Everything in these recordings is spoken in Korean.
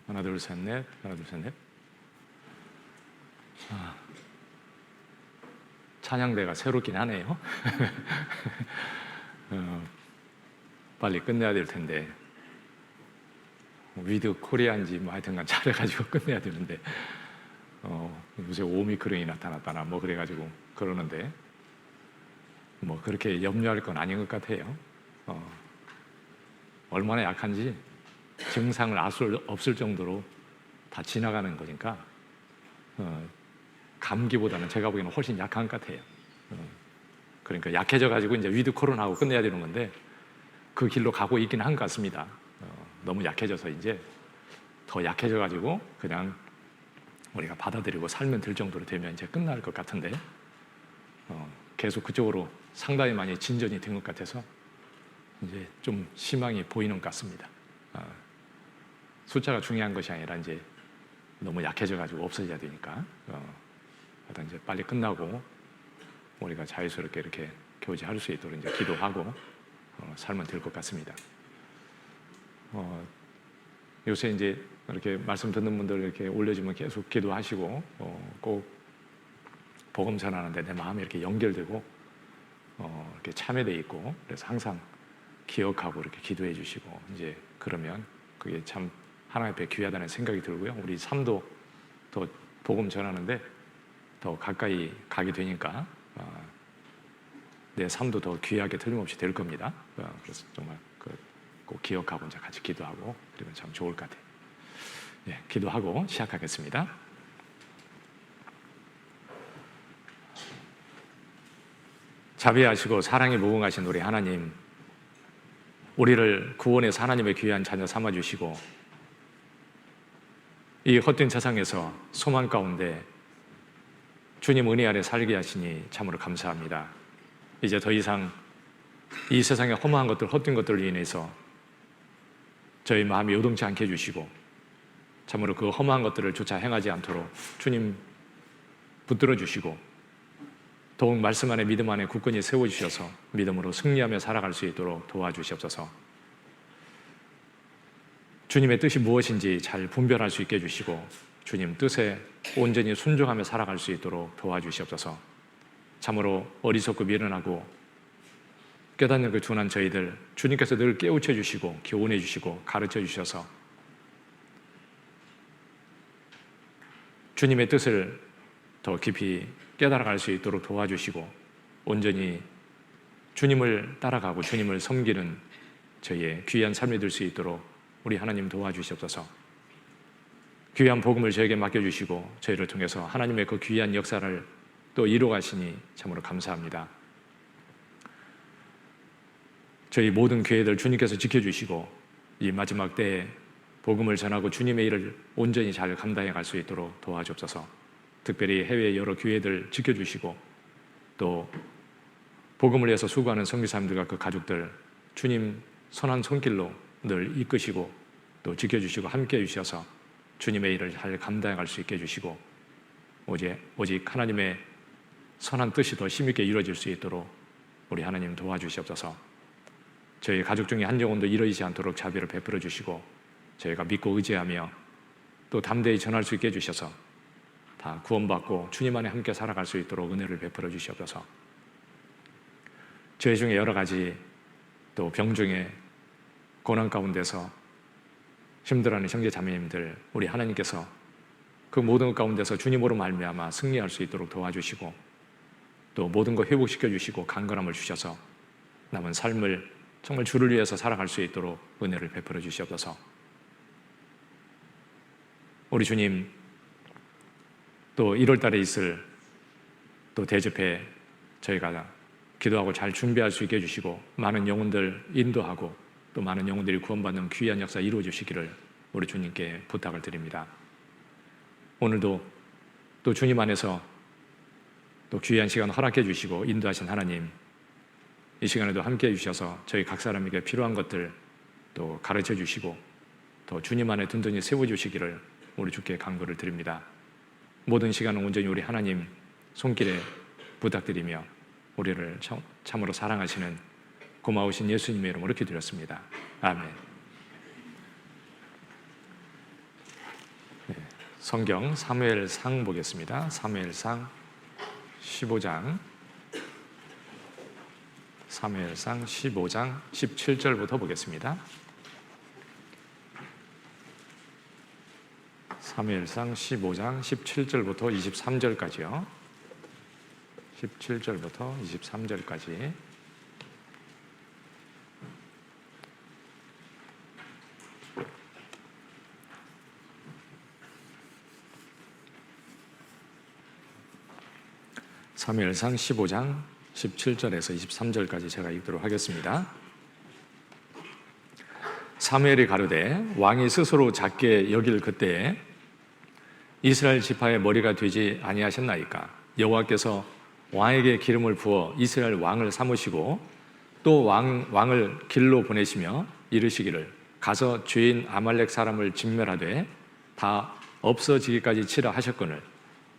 하나 둘 셋 넷. 하나 둘 셋 넷. 찬양대가 새롭긴 하네요. 빨리 끝내야 될 텐데, 위드 코리아인지 뭐 하여튼간 잘해가지고 끝내야 되는데, 요새 오미크론이 나타났다나 뭐 그래가지고 그러는데, 뭐 그렇게 염려할 건 아닌 것 같아요. 얼마나 약한지 증상을 알 수 없을 정도로 다 지나가는 거니까 감기보다는 제가 보기에는 훨씬 약한 것 같아요. 그러니까 약해져가지고 이제 위드 코로나하고 끝내야 되는 건데 그 길로 가고 있긴 한 것 같습니다. 너무 약해져서 이제 더 약해져가지고 그냥 우리가 받아들이고 살면 될 정도로 되면 이제 끝날 것 같은데 계속 그쪽으로 상당히 많이 진전이 된 것 같아서 이제 좀 희망이 보이는 것 같습니다. 숫자가 중요한 것이 아니라 이제 너무 약해져가지고 없어져야 되니까 하여튼 이제 빨리 끝나고 우리가 자유스럽게 이렇게 교제할 수 있도록 이제 기도하고 살면 될 것 같습니다. 요새 이제 이렇게 말씀 듣는 분들 이렇게 올려주면 계속 기도하시고 꼭 복음 전하는데 내 마음이 이렇게 연결되고 이렇게 참여돼 있고 그래서 항상 기억하고 이렇게 기도해 주시고 이제 그러면 그게 참 하나님 앞에 귀하다는 생각이 들고요. 우리 삶도 더 복음 전하는데 더 가까이 가게 되니까 내 삶도 더 귀하게 틀림없이 될 겁니다. 그래서 정말 꼭 기억하고 이제 같이 기도하고 그러면 참 좋을 것 같아요. 예, 기도하고 시작하겠습니다. 자비하시고 사랑이 무궁하신 우리 하나님, 우리를 구원해서 하나님의 귀한 자녀 삼아주시고 이 헛된 세상에서 소망 가운데 주님 은혜 아래 살게 하시니 참으로 감사합니다. 이제 더 이상 이 세상의 허무한 것들, 헛된 것들로 인해서 저희 마음이 요동치 않게 해주시고 참으로 그 허무한 것들을 조차 행하지 않도록 주님 붙들어 주시고 더욱 말씀 안에 믿음 안에 굳건히 세워주셔서 믿음으로 승리하며 살아갈 수 있도록 도와주시옵소서. 주님의 뜻이 무엇인지 잘 분별할 수 있게 해주시고 주님 뜻에 온전히 순종하며 살아갈 수 있도록 도와주시옵소서. 참으로 어리석고 미련하고 깨닫는 그 둔한 저희들 주님께서 늘 깨우쳐 주시고 교훈해 주시고 가르쳐 주셔서 주님의 뜻을 더 깊이 깨달아갈 수 있도록 도와주시고 온전히 주님을 따라가고 주님을 섬기는 저희의 귀한 삶이 될 수 있도록 우리 하나님 도와주시옵소서. 귀한 복음을 저에게 맡겨주시고 저희를 통해서 하나님의 그 귀한 역사를 또 이루어가시니 참으로 감사합니다. 저희 모든 교회들 주님께서 지켜주시고 이 마지막 때에 복음을 전하고 주님의 일을 온전히 잘 감당해 갈 수 있도록 도와주옵소서. 특별히 해외 여러 교회들 지켜주시고 또 복음을 위해서 수고하는 선교사님들과 그 가족들 주님 선한 손길로 늘 이끄시고 또 지켜주시고 함께해 주셔서 주님의 일을 잘 감당해 갈 수 있게 해주시고 오직 하나님의 선한 뜻이 더 힘있게 이루어질 수 있도록 우리 하나님 도와주시옵소서. 저희 가족 중에 한 영혼도 이러지 않도록 자비를 베풀어 주시고 저희가 믿고 의지하며 또 담대히 전할 수 있게 해주셔서 다 구원받고 주님 안에 함께 살아갈 수 있도록 은혜를 베풀어 주시옵소서. 죄 중에 여러 가지 또 병 중에 고난 가운데서 힘들어하는 형제 자매님들 우리 하나님께서 그 모든 것 가운데서 주님으로 말미암아 승리할 수 있도록 도와주시고 또 모든 것 회복시켜 주시고 강건함을 주셔서 남은 삶을 정말 주를 위해서 살아갈 수 있도록 은혜를 베풀어 주시옵소서. 우리 주님 또 1월 달에 있을 또 대집회 저희가 기도하고 잘 준비할 수 있게 해주시고 많은 영혼들 인도하고 또 많은 영혼들이 구원받는 귀한 역사 이루어 주시기를 우리 주님께 부탁을 드립니다. 오늘도 또 주님 안에서 또 귀한 시간 허락해 주시고 인도하신 하나님 이 시간에도 함께해 주셔서 저희 각 사람에게 필요한 것들 또 가르쳐 주시고 또 주님 안에 든든히 세워주시기를 우리 주께 간구를 드립니다. 모든 시간은 온전히 우리 하나님 손길에 부탁드리며 우리를 참으로 사랑하시는 고마우신 예수님의 이름으로 기도드렸습니다. 아멘. 성경 사무엘상 보겠습니다. 사무엘상 15장 17절부터 보겠습니다. 사무엘상 15장 17절부터 23절까지요. 17절부터 23절까지. 사무엘상 15장 17절에서 23절까지 제가 읽도록 하겠습니다. 사무엘이 가로되 왕이 스스로 작게 여길 그때에 이스라엘 지파의 머리가 되지 아니하셨나이까. 여호와께서 왕에게 기름을 부어 이스라엘 왕을 삼으시고 또 왕을 길로 보내시며 이르시기를 가서 죄인 아말렉 사람을 진멸하되 다 없어지기까지 치라 하셨거늘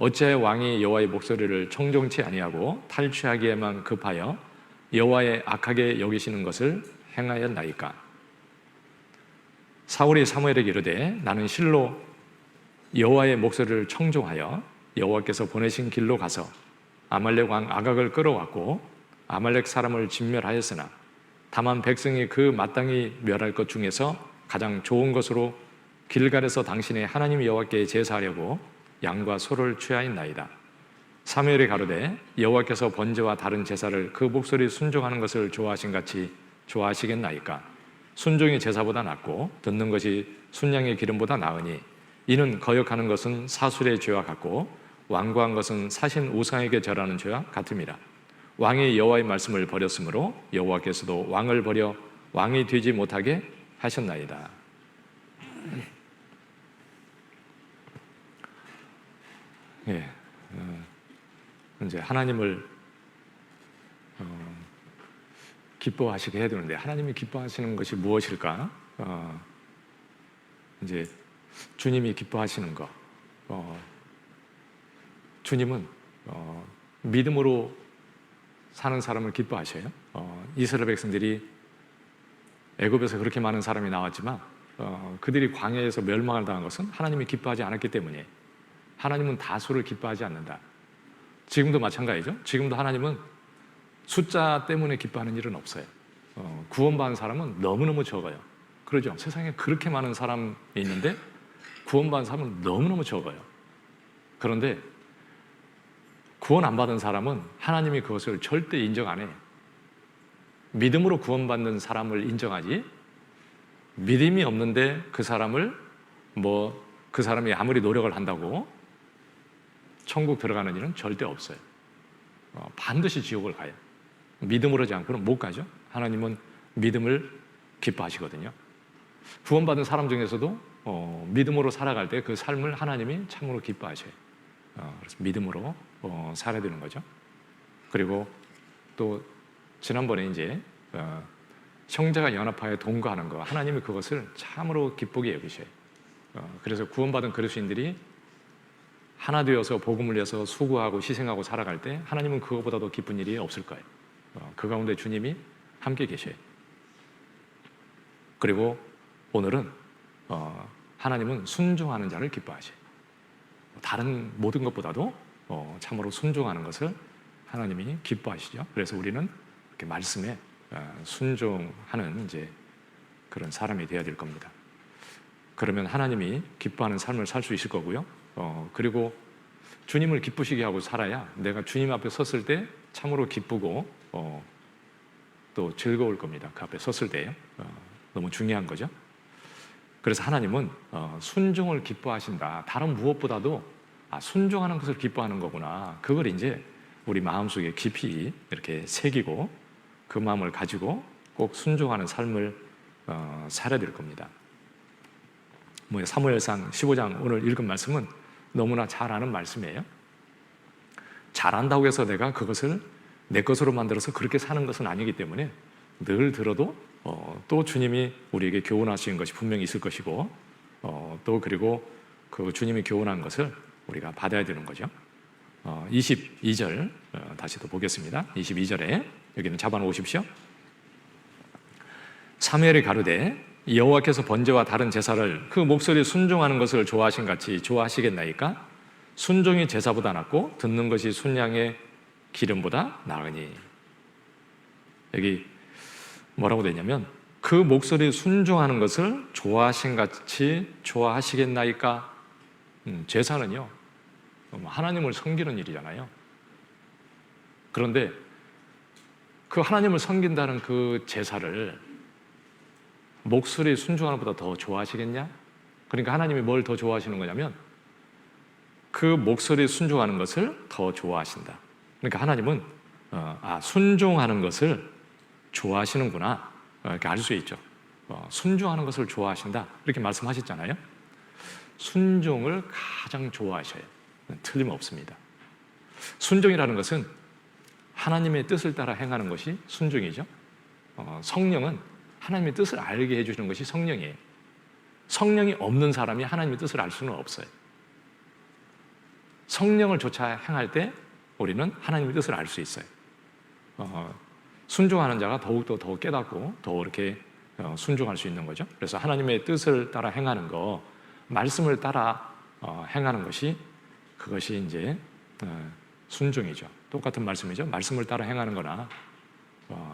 어찌하여 왕이 여호와의 목소리를 청종치 아니하고 탈취하기에만 급하여 여호와의 악하게 여기시는 것을 행하였나이까. 사울이 사무엘에게 이르되 나는 실로 여호와의 목소리를 청종하여 여호와께서 보내신 길로 가서 아말렉 왕 아각을 끌어왔고 아말렉 사람을 진멸하였으나 다만 백성이 그 마땅히 멸할 것 중에서 가장 좋은 것으로 길갈에서 당신의 하나님 여호와께 제사하려고 양과 소를 취하였나이다. 사무엘이 가로되 여호와께서 번제와 다른 제사를 그 목소리 순종하는 것을 좋아하신 같이 좋아하시겠나이까. 순종이 제사보다 낫고 듣는 것이 순양의 기름보다 나으니 이는 거역하는 것은 사술의 죄와 같고 완고한 것은 사신 우상에게 절하는 죄와 같음이라. 왕이 여호와의 말씀을 버렸으므로 여호와께서도 왕을 버려 왕이 되지 못하게 하셨나이다. 예, 이제 하나님을 기뻐하시게 해야 되는데 하나님이 기뻐하시는 것이 무엇일까? 이제 주님이 기뻐하시는 것. 주님은 믿음으로 사는 사람을 기뻐하셔요. 이스라엘 백성들이 애굽에서 그렇게 많은 사람이 나왔지만 그들이 광야에서 멸망을 당한 것은 하나님이 기뻐하지 않았기 때문에 하나님은 다수를 기뻐하지 않는다. 지금도 마찬가지죠. 지금도 하나님은 숫자 때문에 기뻐하는 일은 없어요. 구원받은 사람은 너무너무 적어요. 그러죠. 세상에 그렇게 많은 사람이 있는데 구원받은 사람은 너무너무 적어요. 그런데 구원 안 받은 사람은 하나님이 그것을 절대 인정 안 해요. 믿음으로 구원받는 사람을 인정하지 믿음이 없는데 그 사람을 그 사람이 아무리 노력을 한다고 천국 들어가는 일은 절대 없어요. 반드시 지옥을 가요. 믿음으로 하지 않고는 못 가죠. 하나님은 믿음을 기뻐하시거든요. 구원받은 사람 중에서도 믿음으로 살아갈 때 그 삶을 하나님이 참으로 기뻐하셔요. 그래서 믿음으로 살아야 되는 거죠. 그리고 또 지난번에 이제 형제가 연합하여 동거하는 거 하나님이 그것을 참으로 기쁘게 여기셔요. 그래서 구원받은 그리스도인들이 하나 되어서 복음을 위해서 수고하고 희생하고 살아갈 때 하나님은 그거보다도 기쁜 일이 없을 거예요. 그 가운데 주님이 함께 계셔요. 그리고 오늘은 하나님은 순종하는 자를 기뻐하셔요. 다른 모든 것보다도 참으로 순종하는 것을 하나님이 기뻐하시죠. 그래서 우리는 이렇게 말씀에 순종하는 이제 그런 사람이 되어야 될 겁니다. 그러면 하나님이 기뻐하는 삶을 살 수 있을 거고요. 그리고 주님을 기쁘시게 하고 살아야 내가 주님 앞에 섰을 때 참으로 기쁘고 또 즐거울 겁니다. 그 앞에 섰을 때요. 너무 중요한 거죠. 그래서 하나님은 순종을 기뻐하신다. 다른 무엇보다도 순종하는 것을 기뻐하는 거구나. 그걸 이제 우리 마음속에 깊이 이렇게 새기고 그 마음을 가지고 꼭 순종하는 삶을 살아야 될 겁니다. 사무엘상 15장 오늘 읽은 말씀은 너무나 잘 아는 말씀이에요. 잘 안다고 해서 내가 그것을 내 것으로 만들어서 그렇게 사는 것은 아니기 때문에 늘 들어도 또 주님이 우리에게 교훈하시는 것이 분명히 있을 것이고 또 그리고 그 주님이 교훈한 것을 우리가 받아야 되는 거죠. 22절 다시 또 보겠습니다. 22절에 여기는 잡아놓으십시오. 사무엘이 가로되 여호와께서 번제와 다른 제사를 그 목소리에 순종하는 것을 좋아하신 같이 좋아하시겠나이까? 순종이 제사보다 낫고 듣는 것이 순양의 기름보다 나으니. 여기 뭐라고 되냐면 그 목소리에 순종하는 것을 좋아하신 같이 좋아하시겠나이까? 제사는요 하나님을 섬기는 일이잖아요. 그런데 그 하나님을 섬긴다는 그 제사를 목소리에 순종하는 것보다 더 좋아하시겠냐? 그러니까 하나님이 뭘 더 좋아하시는 거냐면 그 목소리에 순종하는 것을 더 좋아하신다. 그러니까 하나님은 순종하는 것을 좋아하시는구나 이렇게 알 수 있죠. 순종하는 것을 좋아하신다 이렇게 말씀하셨잖아요. 순종을 가장 좋아하셔요. 틀림없습니다. 순종이라는 것은 하나님의 뜻을 따라 행하는 것이 순종이죠. 성령은 하나님의 뜻을 알게 해주시는 것이 성령이에요. 성령이 없는 사람이 하나님의 뜻을 알 수는 없어요. 성령을 조차 행할 때 우리는 하나님의 뜻을 알 수 있어요. 순종하는 자가 더욱더 더 깨닫고 더 이렇게 순종할 수 있는 거죠. 그래서 하나님의 뜻을 따라 행하는 거, 말씀을 따라 행하는 것이 그것이 이제 순종이죠. 똑같은 말씀이죠. 말씀을 따라 행하는 거나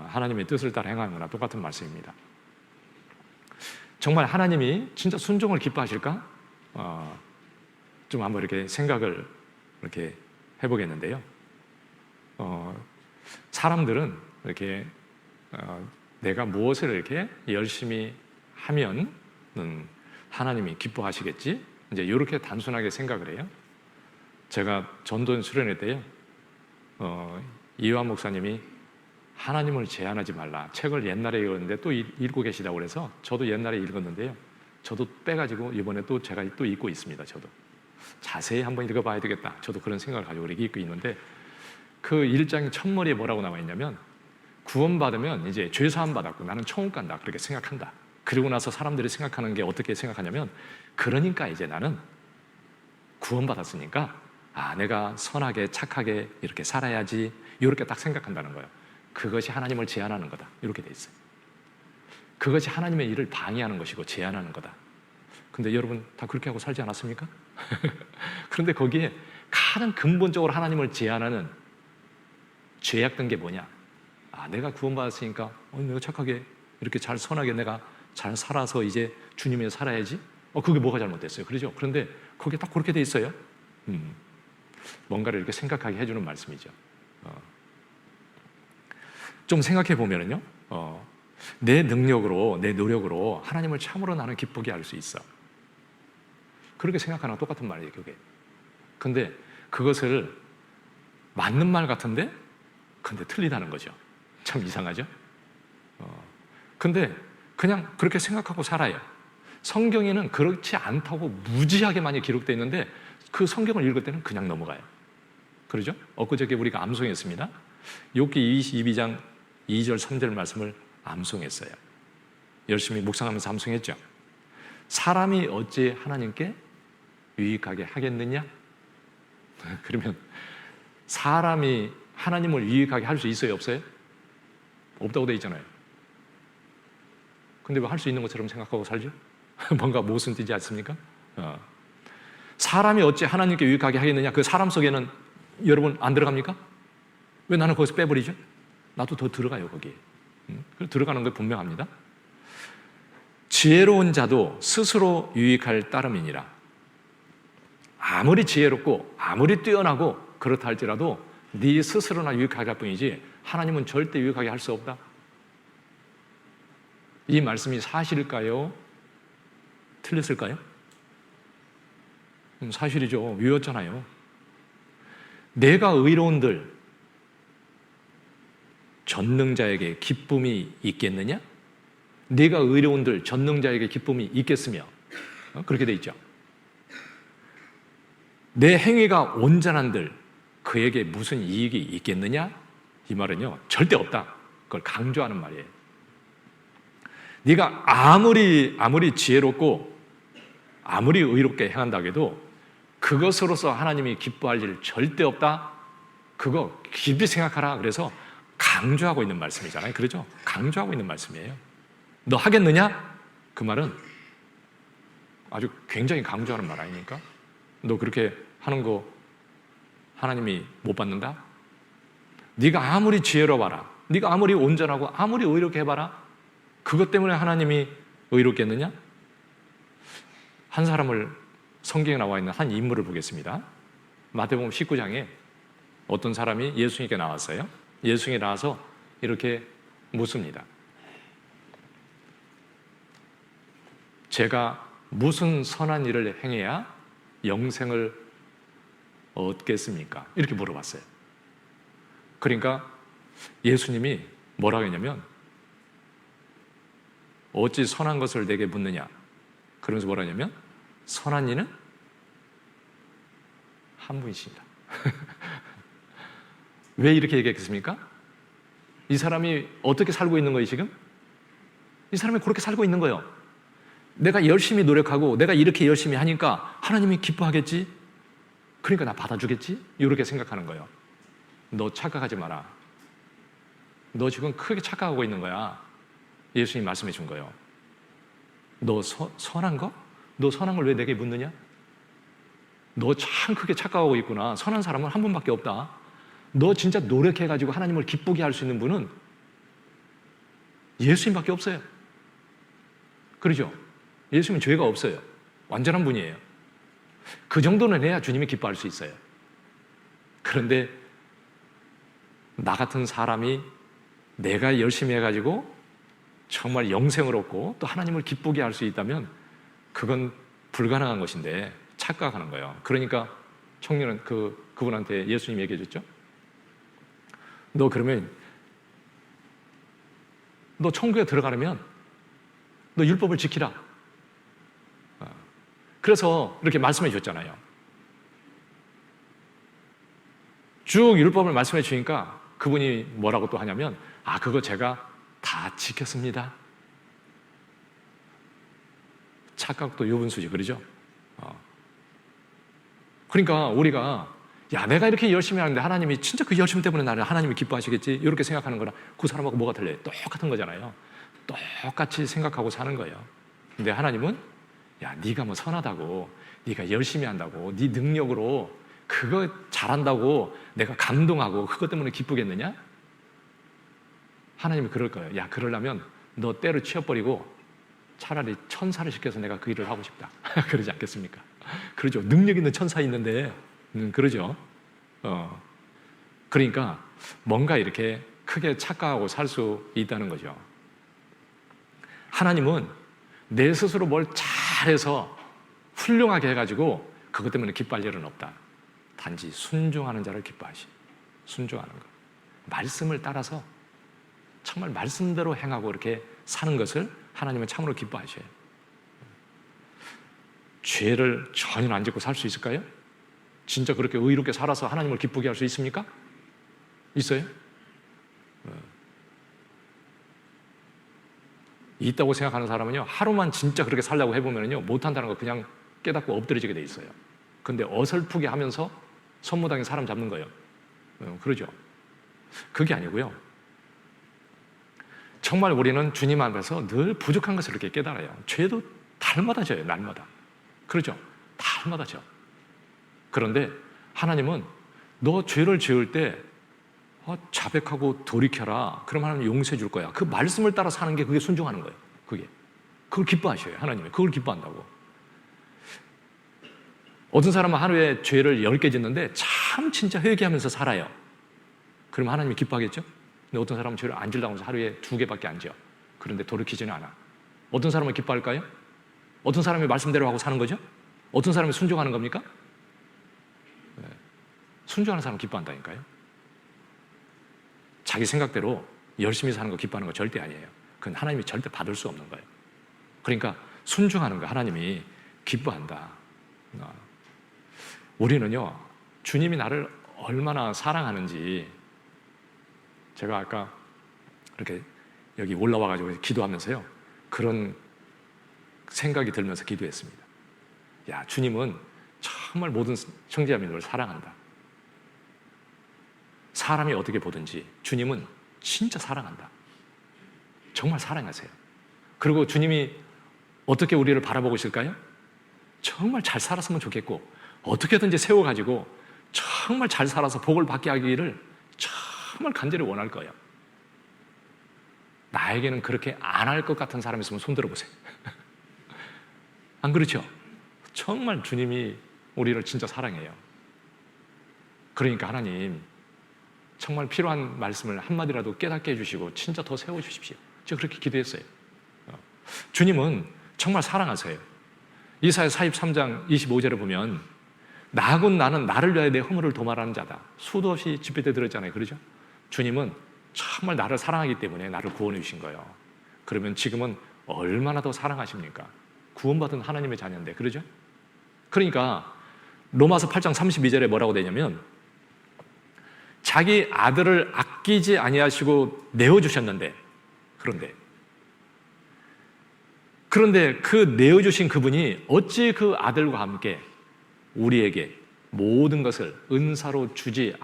하나님의 뜻을 따라 행하는 거나 똑같은 말씀입니다. 정말 하나님이 진짜 순종을 기뻐하실까? 좀 한번 이렇게 생각을 이렇게 해보겠는데요. 사람들은 이렇게 내가 무엇을 이렇게 열심히 하면 하나님이 기뻐하시겠지? 이제 이렇게 단순하게 생각을 해요. 제가 전도연 수련회 때요, 이완 목사님이 하나님을 제한하지 말라 책을 옛날에 읽었는데 또 읽고 계시다고 그래서 저도 옛날에 읽었는데요, 저도 빼가지고 이번에 또 제가 또 읽고 있습니다. 저도 자세히 한번 읽어봐야 되겠다, 저도 그런 생각을 가지고 이렇게 읽고 있는데 그 1장 첫머리에 뭐라고 나와 있냐면 구원받으면 이제 죄사함 받았고 나는 천국 간다 그렇게 생각한다. 그리고 나서 사람들이 생각하는 게 어떻게 생각하냐면 그러니까 이제 나는 구원받았으니까 내가 선하게 착하게 이렇게 살아야지 이렇게 딱 생각한다는 거예요. 그것이 하나님을 제한하는 거다 이렇게 돼 있어요. 그것이 하나님의 일을 방해하는 것이고 제한하는 거다. 근데 여러분 다 그렇게 하고 살지 않았습니까? 그런데 거기에 가장 근본적으로 하나님을 제한하는 죄악된 게 뭐냐? 내가 구원받았으니까 내가 착하게 이렇게 잘 선하게 내가 잘 살아서 이제 주님의 살아야지. 그게 뭐가 잘못됐어요? 그러죠? 그런데 거기에 딱 그렇게 돼 있어요. 뭔가를 이렇게 생각하게 해주는 말씀이죠. 좀 생각해 보면은요, 내 능력으로, 내 노력으로 하나님을 참으로 나는 기쁘게 할 수 있어. 그렇게 생각하는 거 똑같은 말이에요, 그게. 근데 그것을 맞는 말 같은데, 근데 틀리다는 거죠. 참 이상하죠? 근데 그냥 그렇게 생각하고 살아요. 성경에는 그렇지 않다고 무지하게 많이 기록되어 있는데 그 성경을 읽을 때는 그냥 넘어가요. 그러죠? 엊그저께 우리가 암송했습니다. 욥기 22장 2절 3절 말씀을 암송했어요. 열심히 묵상하면서 암송했죠. 사람이 어찌 하나님께 유익하게 하겠느냐? 그러면 사람이 하나님을 유익하게 할 수 있어요? 없어요? 없다고 돼 있잖아요. 근데 왜 할 수 있는 것처럼 생각하고 살죠? 뭔가 모순 띄지 않습니까? 사람이 어찌 하나님께 유익하게 하겠느냐? 그 사람 속에는 여러분 안 들어갑니까? 왜 나는 거기서 빼버리죠? 나도 더 들어가요 거기에. 들어가는 게 분명합니다. 지혜로운 자도 스스로 유익할 따름이니라. 아무리 지혜롭고 아무리 뛰어나고 그렇다 할지라도 네 스스로나 유익하게 할 뿐이지 하나님은 절대 유익하게 할 수 없다. 이 말씀이 사실일까요? 틀렸을까요? 사실이죠. 위였잖아요. 내가 의로운들 전능자에게 기쁨이 있겠느냐? 내가 의로운들 전능자에게 기쁨이 있겠으며 그렇게 돼 있죠. 내 행위가 온전한들 그에게 무슨 이익이 있겠느냐? 이 말은요 절대 없다. 그걸 강조하는 말이에요. 네가 아무리 지혜롭고 아무리 의롭게 행한다고 해도 그것으로서 하나님이 기뻐할 일 절대 없다. 그거 깊이 생각하라. 그래서 강조하고 있는 말씀이잖아요. 그렇죠? 강조하고 있는 말씀이에요. 너 하겠느냐? 그 말은 아주 굉장히 강조하는 말 아닙니까? 너 그렇게 하는 거 하나님이 못 받는다? 네가 아무리 지혜로워봐라, 네가 아무리 온전하고 아무리 의롭게 해봐라, 그것 때문에 하나님이 의롭겠느냐? 한 사람을, 성경에 나와 있는 한 인물을 보겠습니다. 마태복음 19장에 어떤 사람이 예수님께 나왔어요. 예수님께 나와서 이렇게 묻습니다. 제가 무슨 선한 일을 행해야 영생을 얻겠습니까? 이렇게 물어봤어요. 그러니까 예수님이 뭐라고 했냐면, 어찌 선한 것을 내게 묻느냐? 그러면서 뭐라 하냐면, 선한 이는 한 분이십니다. 왜 이렇게 얘기했겠습니까? 이 사람이 어떻게 살고 있는 거예요, 지금? 이 사람이 그렇게 살고 있는 거예요. 내가 열심히 노력하고 내가 이렇게 열심히 하니까 하나님이 기뻐하겠지? 그러니까 나 받아주겠지? 이렇게 생각하는 거예요. 너 착각하지 마라. 너 지금 크게 착각하고 있는 거야. 예수님이 말씀해 준 거예요. 너 선한 거? 너 선한 걸 왜 내게 묻느냐? 너 참 크게 착각하고 있구나. 선한 사람은 한 분밖에 없다. 너 진짜 노력해가지고 하나님을 기쁘게 할 수 있는 분은 예수님밖에 없어요. 그러죠? 예수님은 죄가 없어요. 완전한 분이에요. 그 정도는 해야 주님이 기뻐할 수 있어요. 그런데 나 같은 사람이 내가 열심히 해가지고 정말 영생을 얻고 또 하나님을 기쁘게 할 수 있다면 그건 불가능한 것인데 착각하는 거예요. 그러니까 청년은 그분한테 예수님이 얘기해 줬죠. 너 그러면 너 천국에 들어가려면 너 율법을 지키라. 그래서 이렇게 말씀해 주셨잖아요. 쭉 율법을 말씀해 주니까 그분이 뭐라고 또 하냐면, 그거 제가 다 지켰습니다. 착각도 유분수지, 그러죠? 그러니까 우리가 내가 이렇게 열심히 하는데 하나님이 진짜 그 열심 때문에 나를 하나님이 기뻐하시겠지? 이렇게 생각하는 거랑 그 사람하고 뭐가 달라요? 똑같은 거잖아요. 똑같이 생각하고 사는 거예요. 근데 하나님은 네가 뭐 선하다고, 네가 열심히 한다고, 네 능력으로 그거 잘한다고 내가 감동하고 그것 때문에 기쁘겠느냐? 하나님이 그럴 거예요. 그러려면 너 때려 치워버리고 차라리 천사를 시켜서 내가 그 일을 하고 싶다. 그러지 않겠습니까? 그러죠. 능력 있는 천사 있는데, 그러죠. 그러니까 뭔가 이렇게 크게 착각하고 살 수 있다는 거죠. 하나님은 내 스스로 뭘 잘해서 훌륭하게 해가지고 그것 때문에 기뻐할 일은 없다. 단지 순종하는 자를 기뻐하시. 순종하는 것. 말씀을 따라서 정말 말씀대로 행하고 이렇게 사는 것을 하나님은 참으로 기뻐하셔요. 죄를 전혀 안 짓고 살 수 있을까요? 진짜 그렇게 의롭게 살아서 하나님을 기쁘게 할 수 있습니까? 있어요? 있다고 생각하는 사람은요, 하루만 진짜 그렇게 살려고 해보면요, 못한다는 거 그냥 깨닫고 엎드려지게 돼 있어요. 근데 어설프게 하면서 선무당에 사람 잡는 거예요. 그러죠? 그게 아니고요. 정말 우리는 주님 앞에서 늘 부족한 것을 이렇게 깨달아요. 죄도 날마다 져요, 날마다. 그렇죠? 날마다 져. 그런데 하나님은 너 죄를 지을 때 자백하고 돌이켜라. 그럼 하나님 용서해 줄 거야. 그 말씀을 따라 사는 게 그게 순종하는 거예요. 그걸 기뻐하셔요. 하나님이 그걸 기뻐한다고. 어떤 사람은 하루에 죄를 10개 짓는데 참 진짜 회개하면서 살아요. 그럼 하나님이 기뻐하겠죠? 근데 어떤 사람은 죄를 안 지려고 해서 하루에 2개밖에 안 지어. 그런데 돌이키지는 않아. 어떤 사람은 기뻐할까요? 어떤 사람이 말씀대로 하고 사는 거죠? 어떤 사람이 순종하는 겁니까? 순종하는 사람은 기뻐한다니까요. 자기 생각대로 열심히 사는 거 기뻐하는 거 절대 아니에요. 그건 하나님이 절대 받을 수 없는 거예요. 그러니까 순종하는 거 하나님이 기뻐한다. 우리는요, 주님이 나를 얼마나 사랑하는지, 제가 아까 이렇게 여기 올라와가지고 기도하면서요, 그런 생각이 들면서 기도했습니다. 주님은 정말 모든 형제자매들을 사랑한다. 사람이 어떻게 보든지 주님은 진짜 사랑한다. 정말 사랑하세요. 그리고 주님이 어떻게 우리를 바라보고 있을까요? 정말 잘 살았으면 좋겠고 어떻게든지 세워가지고 정말 잘 살아서 복을 받게 하기를 정말 간절히 원할 거예요. 나에게는 그렇게 안 할 것 같은 사람 있으면 손 들어보세요. 안 그렇죠? 정말 주님이 우리를 진짜 사랑해요. 그러니까 하나님 정말 필요한 말씀을 한마디라도 깨닫게 해주시고 진짜 더 세워주십시오. 제가 그렇게 기도했어요. 주님은 정말 사랑하세요. 이사야 43장 25절에 보면 나군 나는 나를 위하여 내 허물을 도말하는 자다. 수도 없이 집회 때 들었잖아요. 그러죠? 주님은 정말 나를 사랑하기 때문에 나를 구원해 주신 거예요. 그러면 지금은 얼마나 더 사랑하십니까? 구원받은 하나님의 자녀인데, 그러죠? 그러니까 로마서 8장 32절에 뭐라고 되냐면 자기 아들을 아끼지 아니하시고 내어주셨는데, 그런데 그 내어주신 그분이 어찌 그 아들과 함께 우리에게 모든 것을 은사로 주지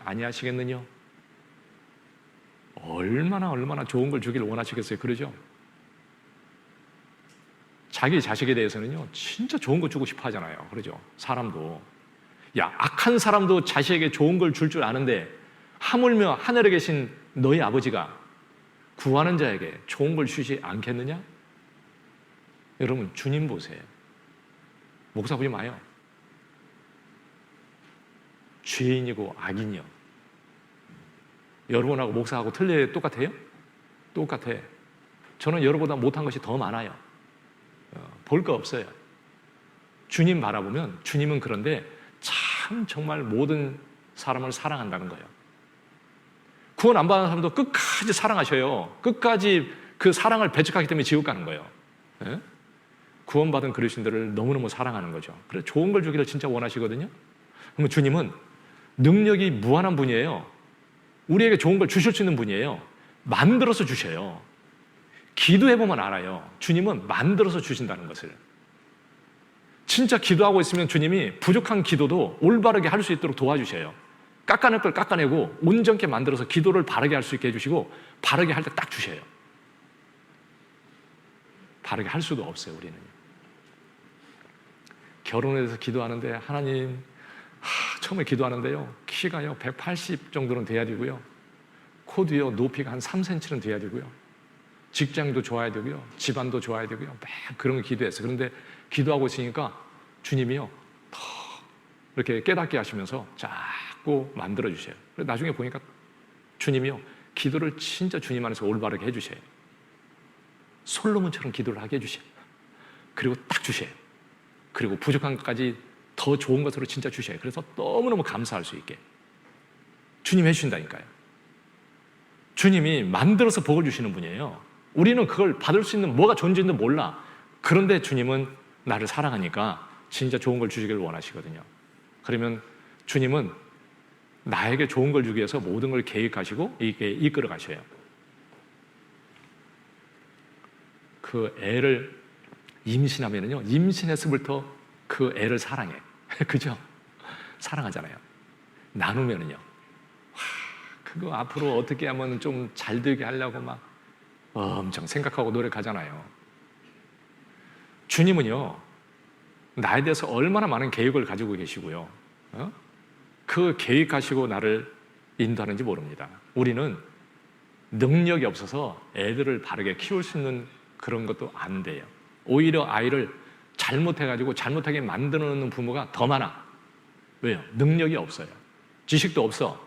아니하시겠느냐? 얼마나 좋은 걸 주기를 원하시겠어요? 그러죠? 자기 자식에 대해서는요 진짜 좋은 거 주고 싶어 하잖아요. 그러죠? 사람도 악한 사람도 자식에게 좋은 걸 줄 아는데 하물며 하늘에 계신 너희 아버지가 구하는 자에게 좋은 걸 주지 않겠느냐? 여러분 주님 보세요. 목사 보지 마요. 죄인이고 악인이요. 여러분하고 목사하고 틀려요? 똑같아요? 똑같아. 저는 여러분보다 못한 것이 더 많아요. 볼 거 없어요. 주님 바라보면 주님은 그런데 참 정말 모든 사람을 사랑한다는 거예요. 구원 안 받은 사람도 끝까지 사랑하셔요. 끝까지 그 사랑을 배척하기 때문에 지옥 가는 거예요. 예? 구원받은 그리스도인들을 너무너무 사랑하는 거죠. 그래서 좋은 걸 주기를 진짜 원하시거든요. 그러면 주님은 능력이 무한한 분이에요. 우리에게 좋은 걸 주실 수 있는 분이에요. 만들어서 주셔요. 기도해보면 알아요. 주님은 만들어서 주신다는 것을. 진짜 기도하고 있으면 주님이 부족한 기도도 올바르게 할 수 있도록 도와주셔요. 깎아낼 걸 깎아내고 온전케 만들어서 기도를 바르게 할 수 있게 해주시고 바르게 할 때 딱 주셔요. 바르게 할 수도 없어요. 우리는 결혼에 대해서 기도하는데 하나님 처음에 기도하는데요 키가요 180 정도는 돼야 되고요 코도요 높이가 한 3cm는 돼야 되고요 직장도 좋아야 되고요 집안도 좋아야 되고요 막 그런 거 기도했어요. 그런데 기도하고 있으니까 주님이요 더 이렇게 깨닫게 하시면서 자꾸 만들어 주세요. 나중에 보니까 주님이요 기도를 진짜 주님 안에서 올바르게 해주세요. 솔로몬처럼 기도를 하게 해주세요. 그리고 딱 주세요. 그리고 부족한 것까지 더 좋은 것으로 진짜 주셔요. 그래서 너무너무 감사할 수 있게 주님이 해주신다니까요. 주님이 만들어서 복을 주시는 분이에요. 우리는 그걸 받을 수 있는 뭐가 존재인지 몰라. 그런데 주님은 나를 사랑하니까 진짜 좋은 걸 주시기를 원하시거든요. 그러면 주님은 나에게 좋은 걸 주기 위해서 모든 걸 계획하시고 이게 이끌어 가셔요. 그 애를 임신하면은요, 임신했을부터 그 애를 사랑해. 그죠? 사랑하잖아요. 나누면은요, 그거 앞으로 어떻게 하면 좀 잘 되게 하려고 막 엄청 생각하고 노력하잖아요. 주님은요, 나에 대해서 얼마나 많은 계획을 가지고 계시고요. 그 계획하시고 나를 인도하는지 모릅니다. 우리는 능력이 없어서 애들을 바르게 키울 수 있는 그런 것도 안 돼요. 오히려 아이를 잘못해가지고 잘못하게 만드는 부모가 더 많아. 왜요? 능력이 없어요. 지식도 없어.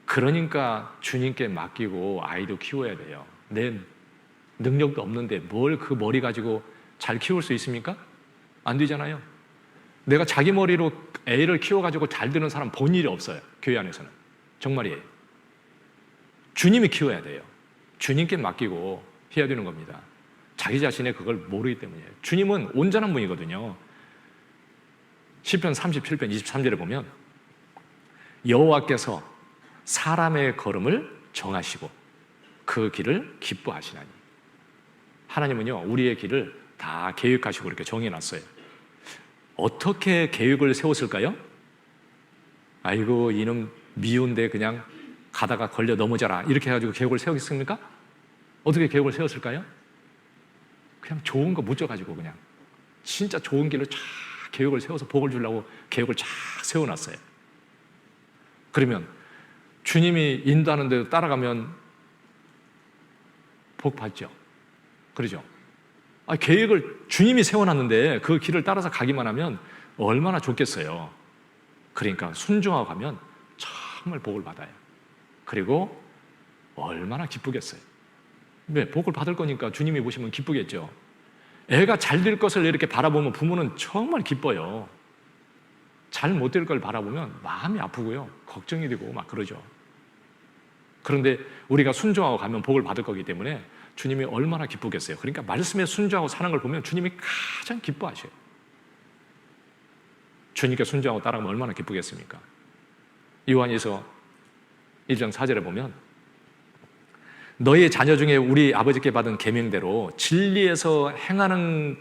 그러니까 주님께 맡기고 아이도 키워야 돼요. 내 능력도 없는데 뭘 그 머리 가지고 잘 키울 수 있습니까? 안 되잖아요. 내가 자기 머리로 애를 키워가지고 잘 되는 사람 본 일이 없어요. 교회 안에서는. 정말이에요. 주님이 키워야 돼요. 주님께 맡기고 해야 되는 겁니다. 자기 자신의 그걸 모르기 때문이에요. 주님은 온전한 분이거든요. 시편 37편 23절에 보면 여호와께서 사람의 걸음을 정하시고 그 길을 기뻐하시나니. 하나님은요, 우리의 길을 다 계획하시고 이렇게 정해놨어요. 어떻게 계획을 세웠을까요? 아이고 이놈 미운데 그냥 가다가 걸려 넘어져라 이렇게 해가지고 계획을 세우겠습니까? 어떻게 계획을 세웠을까요? 그냥 좋은 거 묻혀가지고 그냥 진짜 좋은 길로 쫙 계획을 세워서 복을 주려고 계획을 쫙 세워놨어요. 그러면 주님이 인도하는 대로 따라가면 복 받죠. 그러죠? 계획을 주님이 세워놨는데 그 길을 따라서 가기만 하면 얼마나 좋겠어요. 그러니까 순종하고 가면 정말 복을 받아요. 그리고 얼마나 기쁘겠어요. 네, 복을 받을 거니까 주님이 보시면 기쁘겠죠. 애가 잘 될 것을 이렇게 바라보면 부모는 정말 기뻐요. 잘 못 될 걸 바라보면 마음이 아프고요. 걱정이 되고 막 그러죠. 그런데 우리가 순종하고 가면 복을 받을 거기 때문에 주님이 얼마나 기쁘겠어요. 그러니까 말씀에 순종하고 사는 걸 보면 주님이 가장 기뻐하셔요. 주님께 순종하고 따라가면 얼마나 기쁘겠습니까? 요한일서 1장 4절에 보면 너희 자녀 중에 우리 아버지께 받은 계명대로 진리에서 행하는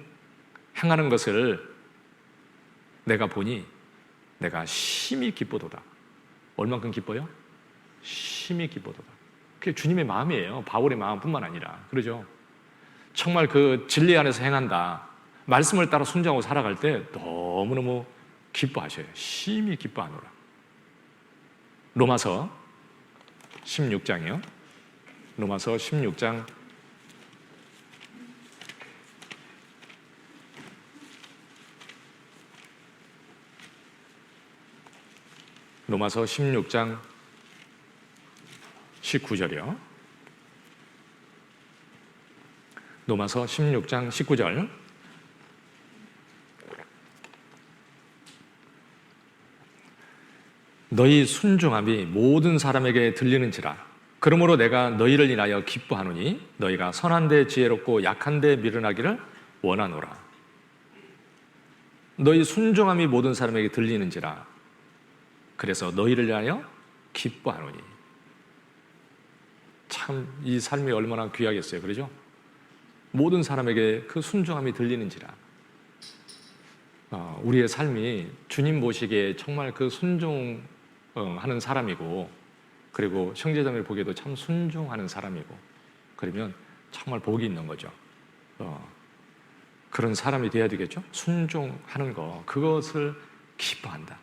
것을 내가 보니 내가 심히 기쁘도다. 얼만큼 기뻐요? 심히 기쁘도다. 그게 주님의 마음이에요. 바울의 마음뿐만 아니라. 그러죠? 정말 그 진리 안에서 행한다. 말씀을 따라 순종하고 살아갈 때 너무너무 기뻐하셔요. 심히 기뻐하노라. 로마서 16장이요. 로마서 16장 19절이요. 로마서 16장 19절. 너희 순종함이 모든 사람에게 들리는지라. 그러므로 내가 너희를 인하여 기뻐하노니 너희가 선한데 지혜롭고 약한데 미련하기를 원하노라. 너희 순종함이 모든 사람에게 들리는지라. 그래서 너희를 인하여 기뻐하노니. 참 이 삶이 얼마나 귀하겠어요. 그러죠? 모든 사람에게 그 순종함이 들리는지라. 우리의 삶이 주님 보시기에 정말 그 순종하는 사람이고, 그리고 형제자매를 보기에도 참 순종하는 사람이고, 그러면 정말 복이 있는 거죠. 그런 사람이 돼야 되겠죠? 순종하는 거, 그것을 기뻐한다.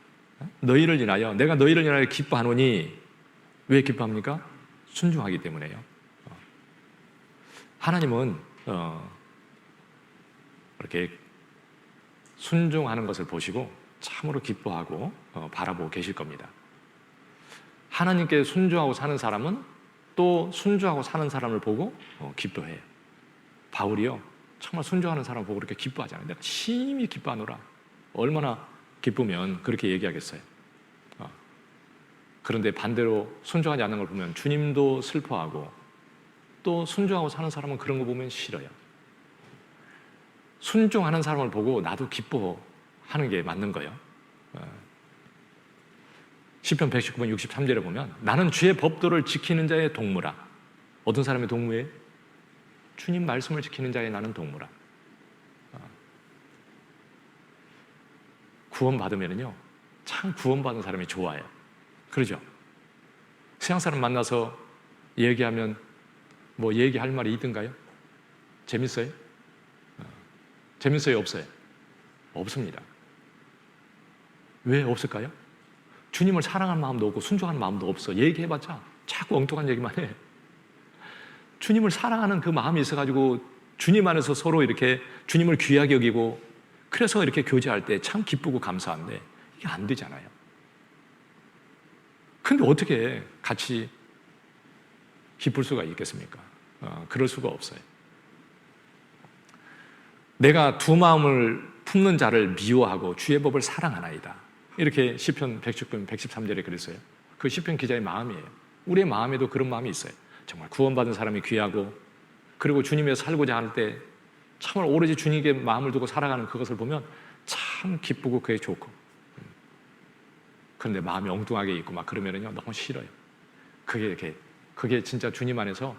너희를 인하여, 내가 너희를 인하여 기뻐하노니. 왜 기뻐합니까? 순종하기 때문에요. 하나님은 이렇게 순종하는 것을 보시고 참으로 기뻐하고 바라보고 계실 겁니다. 하나님께 순종하고 사는 사람은 또 순종하고 사는 사람을 보고 기뻐해요. 바울이요, 정말 순종하는 사람을 보고 그렇게 기뻐하잖아요. 내가 심히 기뻐하노라. 얼마나 기쁘면 그렇게 얘기하겠어요. 그런데 반대로 순종하지 않는 걸 보면 주님도 슬퍼하고, 또 순종하고 사는 사람은 그런 거 보면 싫어요. 순종하는 사람을 보고 나도 기뻐하는 게 맞는 거예요. 시편 119편 63절에 보면 나는 주의 법도를 지키는 자의 동무라. 어떤 사람의 동무예요? 주님 말씀을 지키는 자의 나는 동무라. 구원받으면요, 참 구원받은 사람이 좋아요. 그러죠? 세상 사람 만나서 얘기하면 뭐 얘기할 말이 있던가요? 재밌어요? 재밌어요? 없어요? 없습니다. 왜 없을까요? 주님을 사랑하는 마음도 없고 순종하는 마음도 없어. 얘기해봤자 자꾸 엉뚱한 얘기만 해. 주님을 사랑하는 그 마음이 있어가지고 주님 안에서 서로 이렇게 주님을 귀하게 여기고, 그래서 이렇게 교제할 때 참 기쁘고 감사한데 이게 안 되잖아요. 근데 어떻게 같이 기쁠 수가 있겠습니까? 그럴 수가 없어요. 내가 두 마음을 품는 자를 미워하고 주의 법을 사랑하나이다. 이렇게 시편 110편 113절에 그랬어요. 그 시편 기자의 마음이에요. 우리의 마음에도 그런 마음이 있어요. 정말 구원받은 사람이 귀하고, 그리고 주님에서 살고자 할 때 정말 오로지 주님께 마음을 두고 살아가는 그것을 보면 참 기쁘고 그게 좋고, 그런데 마음이 엉뚱하게 있고 막 그러면은요 너무 싫어요. 그게 진짜 주님 안에서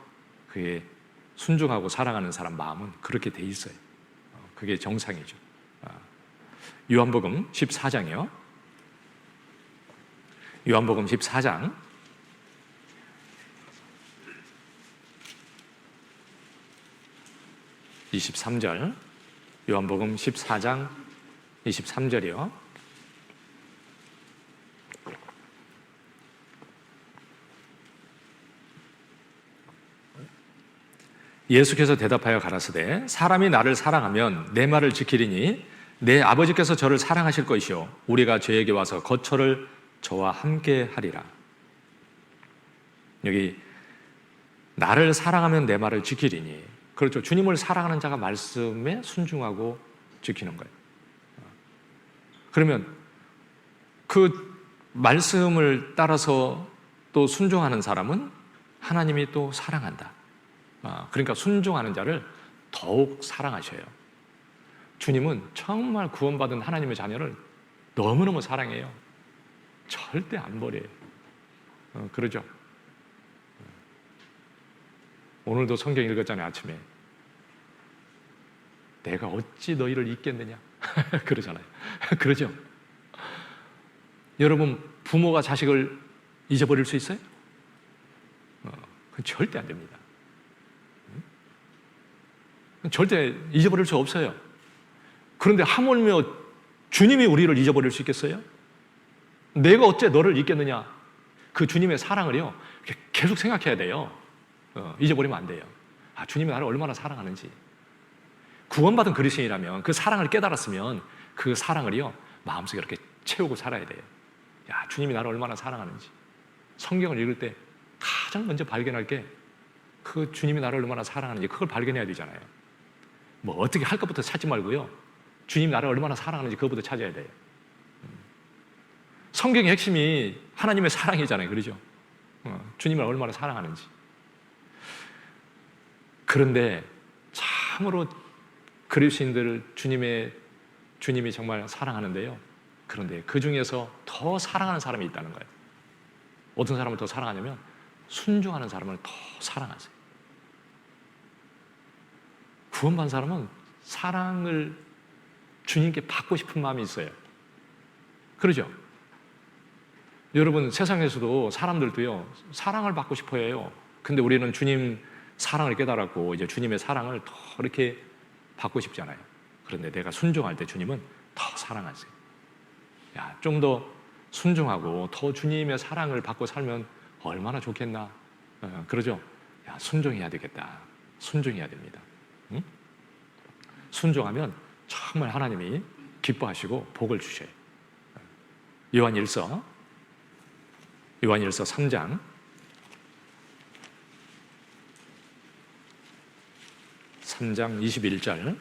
그게 순종하고 살아가는 사람 마음은 그렇게 돼 있어요. 그게 정상이죠. 요한복음 14장이요. 요한복음 14장 23절, 요한복음 14장 23절이요. 예수께서 대답하여 가라사대 사람이 나를 사랑하면 내 말을 지키리니 내 아버지께서 저를 사랑하실 것이요 우리가 저에게 와서 거처를 저와 함께 하리라. 여기 나를 사랑하면 내 말을 지키리니, 그렇죠. 주님을 사랑하는 자가 말씀에 순종하고 지키는 거예요. 그러면 그 말씀을 따라서 또 순종하는 사람은 하나님이 또 사랑한다. 그러니까 순종하는 자를 더욱 사랑하셔요. 주님은 정말 구원받은 하나님의 자녀를 너무너무 사랑해요. 절대 안 버려요. 그러죠. 오늘도 성경 읽었잖아요. 아침에 내가 어찌 너희를 잊겠느냐 그러잖아요. 그러죠. 여러분, 부모가 자식을 잊어버릴 수 있어요? 그건 절대 안 됩니다. 절대 잊어버릴 수 없어요. 그런데 하물며 주님이 우리를 잊어버릴 수 있겠어요? 내가 어째 너를 잊겠느냐? 그 주님의 사랑을요 계속 생각해야 돼요. 잊어버리면 안 돼요. 주님이 나를 얼마나 사랑하는지. 구원받은 그리스도인이라면 그 사랑을 깨달았으면 그 사랑을요 마음속에 이렇게 채우고 살아야 돼요. 주님이 나를 얼마나 사랑하는지. 성경을 읽을 때 가장 먼저 발견할 게 그 주님이 나를 얼마나 사랑하는지, 그걸 발견해야 되잖아요. 뭐 어떻게 할 것부터 찾지 말고요, 주님이 나를 얼마나 사랑하는지 그것부터 찾아야 돼요. 성경의 핵심이 하나님의 사랑이잖아요. 그렇죠? 주님을 얼마나 사랑하는지. 그런데 참으로 그리스도인들을 주님이 정말 사랑하는데요, 그런데 그 중에서 더 사랑하는 사람이 있다는 거예요. 어떤 사람을 더 사랑하냐면 순종하는 사람을 더 사랑하세요. 구원받은 사람은 사랑을 주님께 받고 싶은 마음이 있어요. 그러죠? 여러분, 세상에서도 사람들도요 사랑을 받고 싶어 해요. 근데 우리는 주님 사랑을 깨달았고 이제 주님의 사랑을 더 이렇게 받고 싶잖아요. 그런데 내가 순종할 때 주님은 더 사랑하세요. 좀 더 순종하고 더 주님의 사랑을 받고 살면 얼마나 좋겠나. 그러죠? 순종해야 되겠다. 순종해야 됩니다. 응? 순종하면 정말 하나님이 기뻐하시고 복을 주셔요. 요한일서 3장 21절,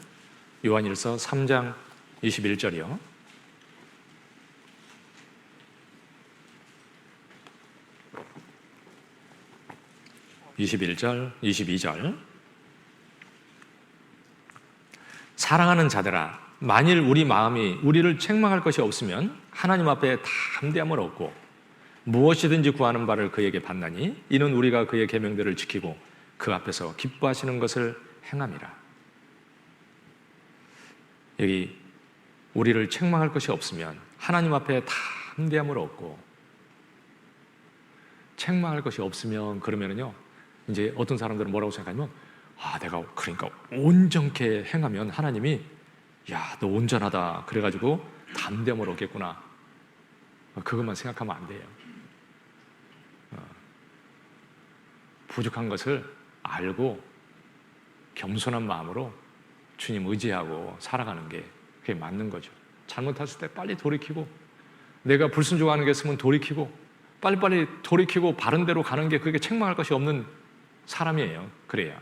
요한일서 3장 21절이요. 21절, 22절. 사랑하는 자들아, 만일 우리 마음이 우리를 책망할 것이 없으면 하나님 앞에 담대함을 얻고 무엇이든지 구하는 바를 그에게 받나니 이는 우리가 그의 계명들을 지키고 그 앞에서 기뻐하시는 것을 행함이라. 여기 우리를 책망할 것이 없으면 하나님 앞에 담대함을 얻고, 책망할 것이 없으면 그러면은요 이제 어떤 사람들은 뭐라고 생각하냐면 내가 그러니까 온전케 행하면 하나님이 너 온전하다 그래가지고 담대함을 얻겠구나, 그것만 생각하면 안 돼요. 부족한 것을 알고 겸손한 마음으로 주님 의지하고 살아가는 게 그게 맞는 거죠. 잘못했을 때 빨리 돌이키고, 내가 불순종하는 게 있으면 돌이키고, 빨리빨리 돌이키고 바른 대로 가는 게 그게 책망할 것이 없는 사람이에요. 그래야.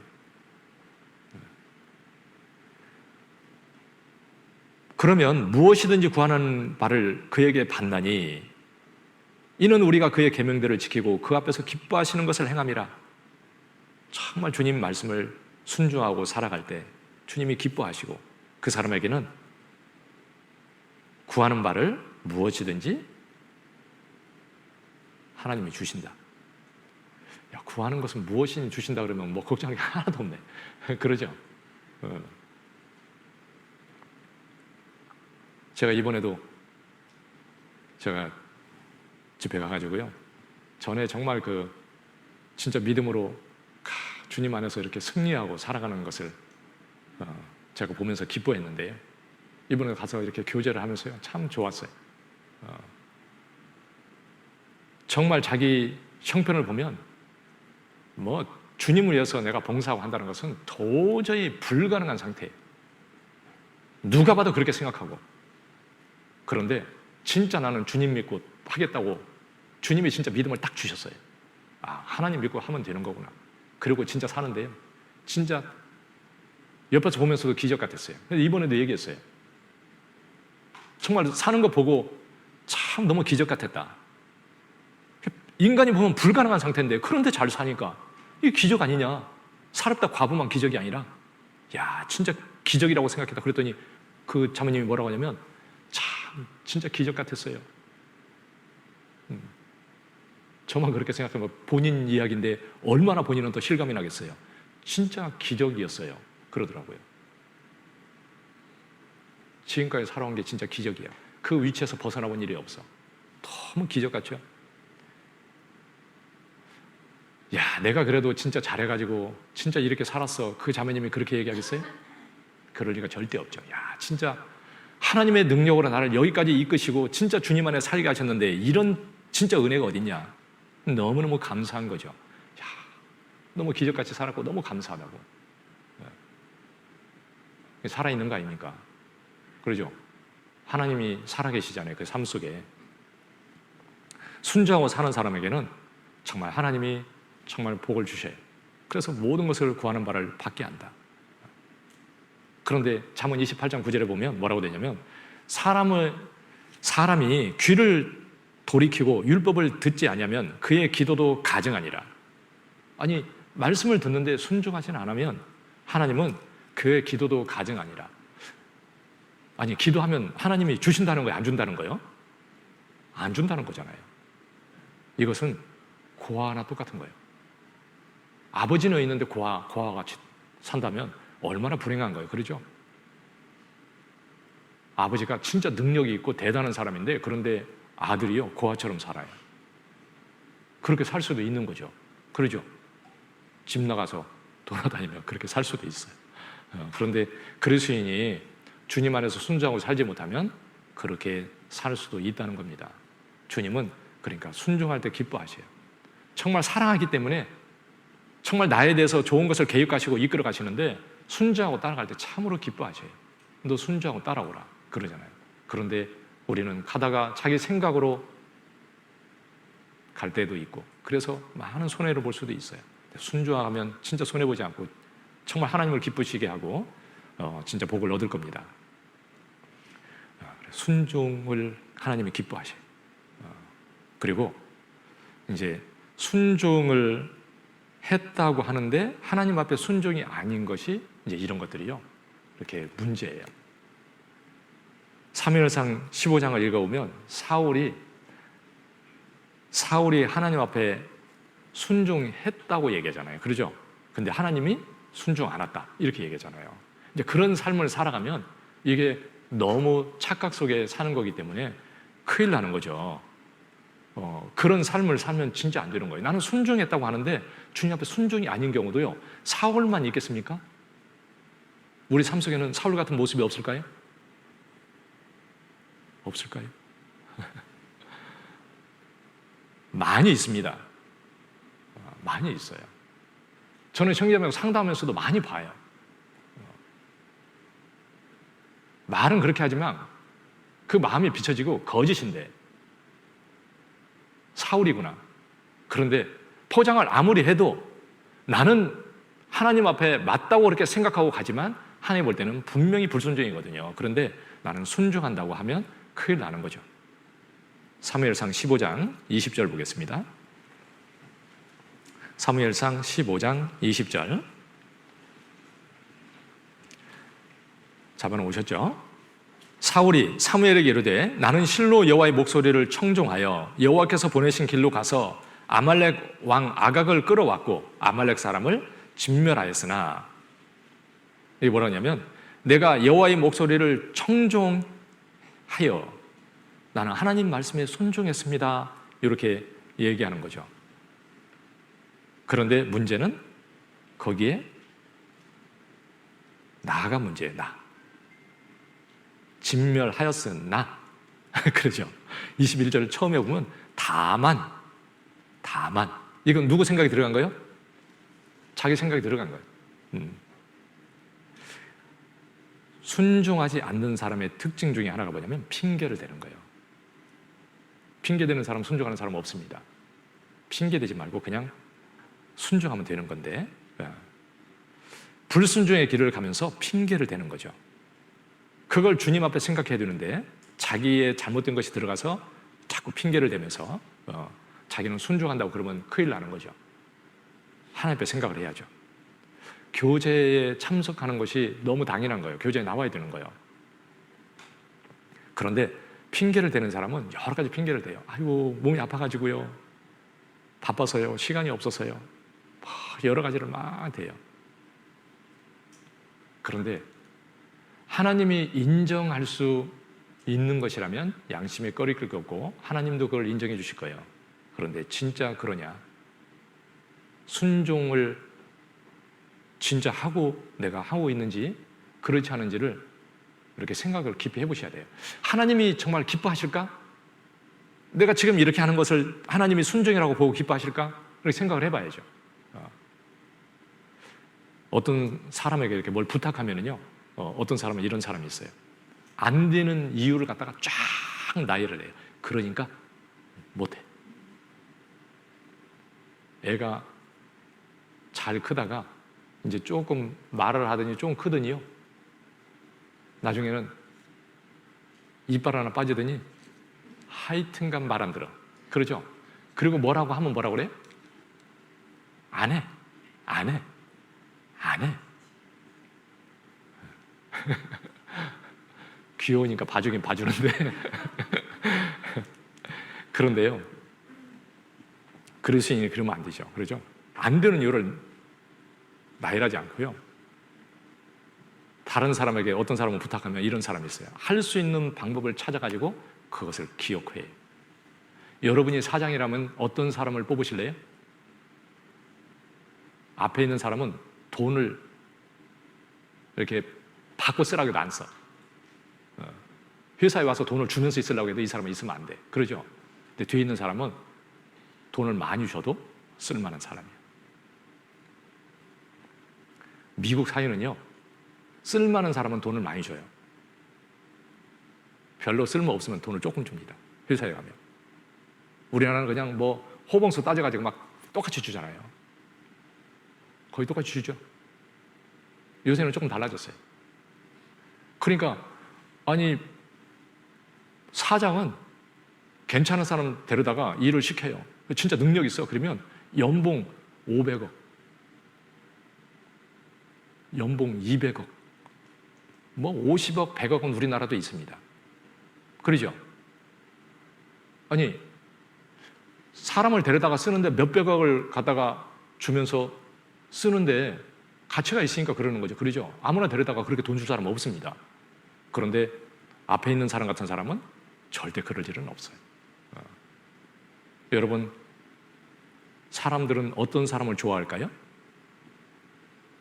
그러면 무엇이든지 구하는 바를 그에게 받나니 이는 우리가 그의 계명들을 지키고 그 앞에서 기뻐하시는 것을 행함이라. 정말 주님 말씀을 순종하고 살아갈 때 주님이 기뻐하시고 그 사람에게는 구하는 바를 무엇이든지 하나님이 주신다. 구하는 것은 무엇이든 주신다 그러면 뭐 걱정할 게 하나도 없네. 그러죠? 제가 이번에도 제가 집회 가가지고요, 전에 정말 진짜 믿음으로 주님 안에서 이렇게 승리하고 살아가는 것을 제가 보면서 기뻐했는데요. 이번에 가서 이렇게 교제를 하면서요, 참 좋았어요. 정말 자기 형편을 보면 뭐 주님을 위해서 내가 봉사하고 한다는 것은 도저히 불가능한 상태예요. 누가 봐도 그렇게 생각하고. 그런데 진짜 나는 주님 믿고 하겠다고 주님이 진짜 믿음을 딱 주셨어요. 아, 하나님 믿고 하면 되는 거구나. 그리고 진짜 사는데요, 진짜 옆에서 보면서도 기적 같았어요. 이번에도 얘기했어요. 정말 사는 거 보고 참 너무 기적 같았다. 인간이 보면 불가능한 상태인데 그런데 잘 사니까 이게 기적 아니냐. 사렵다 과부만 기적이 아니라, 야, 진짜 기적이라고 생각했다. 그랬더니 그 자매님이 뭐라고 하냐면, 참 진짜 기적 같았어요. 저만 그렇게 생각하면 본인 이야기인데 얼마나 본인은 더 실감이 나겠어요. 진짜 기적이었어요. 그러더라고요. 지금까지 살아온 게 진짜 기적이야. 그 위치에서 벗어나 본 일이 없어. 너무 기적 같죠? 야, 내가 그래도 진짜 잘해가지고 진짜 이렇게 살았어. 그 자매님이 그렇게 얘기하겠어요? 그럴 리가 절대 없죠. 야, 진짜 하나님의 능력으로 나를 여기까지 이끄시고 진짜 주님 안에 살게 하셨는데 이런 진짜 은혜가 어딨냐. 너무너무 감사한 거죠. 야, 너무 기적같이 살았고 너무 감사하다고. 살아있는 거 아닙니까? 그러죠? 하나님이 살아계시잖아요. 그 삶 속에. 순종하고 사는 사람에게는 정말 하나님이 정말 복을 주셔요. 그래서 모든 것을 구하는 바를 받게 한다. 그런데 잠언 28장 9절에 보면 뭐라고 되냐면, 사람이 귀를 돌이키고 율법을 듣지 아니하면 그의 기도도 가증하니라. 아니, 말씀을 듣는데 순종하지 않으면 하나님은 그의 기도도 가증하니라. 아니, 기도하면 하나님이 주신다는 거예요? 안 준다는 거예요? 안 준다는 거잖아요. 이것은 고아나 똑같은 거예요. 아버지는 있는데 고아와 같이 산다면 얼마나 불행한 거예요. 그러죠? 아버지가 진짜 능력이 있고 대단한 사람인데 그런데 아들이요, 고아처럼 살아요. 그렇게 살 수도 있는 거죠. 그러죠? 집 나가서 돌아다니면 그렇게 살 수도 있어요. 그런데 그리스도인이 주님 안에서 순종하고 살지 못하면 그렇게 살 수도 있다는 겁니다. 주님은 그러니까 순종할 때 기뻐하셔요. 정말 사랑하기 때문에 정말 나에 대해서 좋은 것을 계획하시고 이끌어 가시는데 순종하고 따라갈 때 참으로 기뻐하셔요. 너 순종하고 따라오라 그러잖아요. 그런데 우리는 가다가 자기 생각으로 갈 때도 있고 그래서 많은 손해를 볼 수도 있어요. 순종하면 진짜 손해보지 않고 정말 하나님을 기쁘시게 하고 진짜 복을 얻을 겁니다. 순종을 하나님이 기뻐하셔요. 그리고 이제 순종을 했다고 하는데 하나님 앞에 순종이 아닌 것이 이제 이런 것들이요, 이렇게 문제예요. 사무엘상 15장을 읽어보면 사울이 하나님 앞에 순종했다고 얘기하잖아요. 그러죠? 근데 하나님이 순종 안 했다 이렇게 얘기하잖아요. 이제 그런 삶을 살아가면 이게 너무 착각 속에 사는 거기 때문에 큰일 나는 거죠. 그런 삶을 살면 진짜 안 되는 거예요. 나는 순종했다고 하는데 주님 앞에 순종이 아닌 경우도요, 사울만 있겠습니까? 우리 삶 속에는 사울 같은 모습이 없을까요? 없을까요? 많이 있습니다. 많이 있어요. 저는 형제들하고 상담하면서도 많이 봐요. 말은 그렇게 하지만 그 마음이 비춰지고 거짓인데 사울이구나. 그런데 포장을 아무리 해도 나는 하나님 앞에 맞다고 그렇게 생각하고 가지만 하나님 볼 때는 분명히 불순종이거든요. 그런데 나는 순종한다고 하면 큰일 나는 거죠. 사무엘상 15장 20절 보겠습니다. 사무엘상 15장 20절. 잡아는 오셨죠? 사울이 사무엘에게 이르되 나는 실로 여호와의 목소리를 청종하여 여호와께서 보내신 길로 가서 아말렉 왕 아각을 끌어왔고 아말렉 사람을 진멸하였으나, 이게 뭐라냐면 내가 여호와의 목소리를 청종하여 나는 하나님 말씀에 순종했습니다 이렇게 얘기하는 거죠. 그런데 문제는 거기에 나가 문제예요. 나. 진멸하였으나 그러죠. 21절 처음에 보면 다만 이건 누구 생각이 들어간 거예요? 자기 생각이 들어간 거예요. 순종하지 않는 사람의 특징 중에 하나가 뭐냐면 핑계를 대는 거예요. 핑계대는 사람, 순종하는 사람 없습니다. 핑계대지 말고 그냥 순종하면 되는 건데 불순종의 길을 가면서 핑계를 대는 거죠. 그걸 주님 앞에 생각해야 되는데 자기의 잘못된 것이 들어가서 자꾸 핑계를 대면서 자기는 순종한다고 그러면 큰일 나는 거죠. 하나님 앞에 생각을 해야죠. 교제에 참석하는 것이 너무 당연한 거예요. 교제에 나와야 되는 거예요. 그런데 핑계를 대는 사람은 여러 가지 핑계를 대요. 아이고 몸이 아파가지고요, 바빠서요, 시간이 없어서요, 여러 가지를 막 대요. 그런데 하나님이 인정할 수 있는 것이라면 양심에 꺼리낄 게 없고 하나님도 그걸 인정해 주실 거예요. 그런데 진짜 그러냐? 순종을 진짜 내가 하고 있는지 그렇지 않은지를 이렇게 생각을 깊이 해보셔야 돼요. 하나님이 정말 기뻐하실까? 내가 지금 이렇게 하는 것을 하나님이 순종이라고 보고 기뻐하실까? 이렇게 생각을 해봐야죠. 어떤 사람에게 이렇게 뭘 부탁하면은요, 어떤 사람은 이런 사람이 있어요. 안 되는 이유를 갖다가 쫙 나열을 해요. 그러니까 못해. 애가 잘 크다가 이제 조금 말을 하더니 좀 크더니요, 나중에는 이빨 하나 빠지더니 하여튼간 말 안 들어. 그러죠? 그리고 뭐라고 하면 뭐라고 그래? 안 해. 귀여우니까 봐주긴 봐주는데 그런데요, 그리스도인이 그러면 안 되죠. 그러죠? 안 되는 이유를 나열하지 않고요, 다른 사람에게 어떤 사람을 부탁하면 이런 사람이 있어요. 할 수 있는 방법을 찾아가지고 그것을 기억해요. 여러분이 사장이라면 어떤 사람을 뽑으실래요? 앞에 있는 사람은 돈을 이렇게 받고 쓰라고 해도 안 써. 회사에 와서 돈을 주면서 있으려고 해도 이 사람은 있으면 안 돼. 그러죠? 근데 뒤에 있는 사람은 돈을 많이 줘도 쓸만한 사람이에요. 미국 사회는요, 쓸만한 사람은 돈을 많이 줘요. 별로 쓸모 없으면 돈을 조금 줍니다. 회사에 가면. 우리나라는 그냥 뭐 호봉수 따져가지고 막 똑같이 주잖아요. 거의 똑같이 주죠. 요새는 조금 달라졌어요. 그러니까 아니, 사장은 괜찮은 사람 데려다가 일을 시켜요. 진짜 능력 있어. 그러면 연봉 500억, 연봉 200억, 뭐 50억, 100억은 우리나라도 있습니다. 그러죠? 아니, 사람을 데려다가 쓰는데 몇백억을 갖다가 주면서 쓰는데 가치가 있으니까 그러는 거죠. 그러죠? 아무나 데려다가 그렇게 돈 줄 사람은 없습니다. 그런데 앞에 있는 사람 같은 사람은 절대 그럴 일은 없어요. 여러분, 사람들은 어떤 사람을 좋아할까요?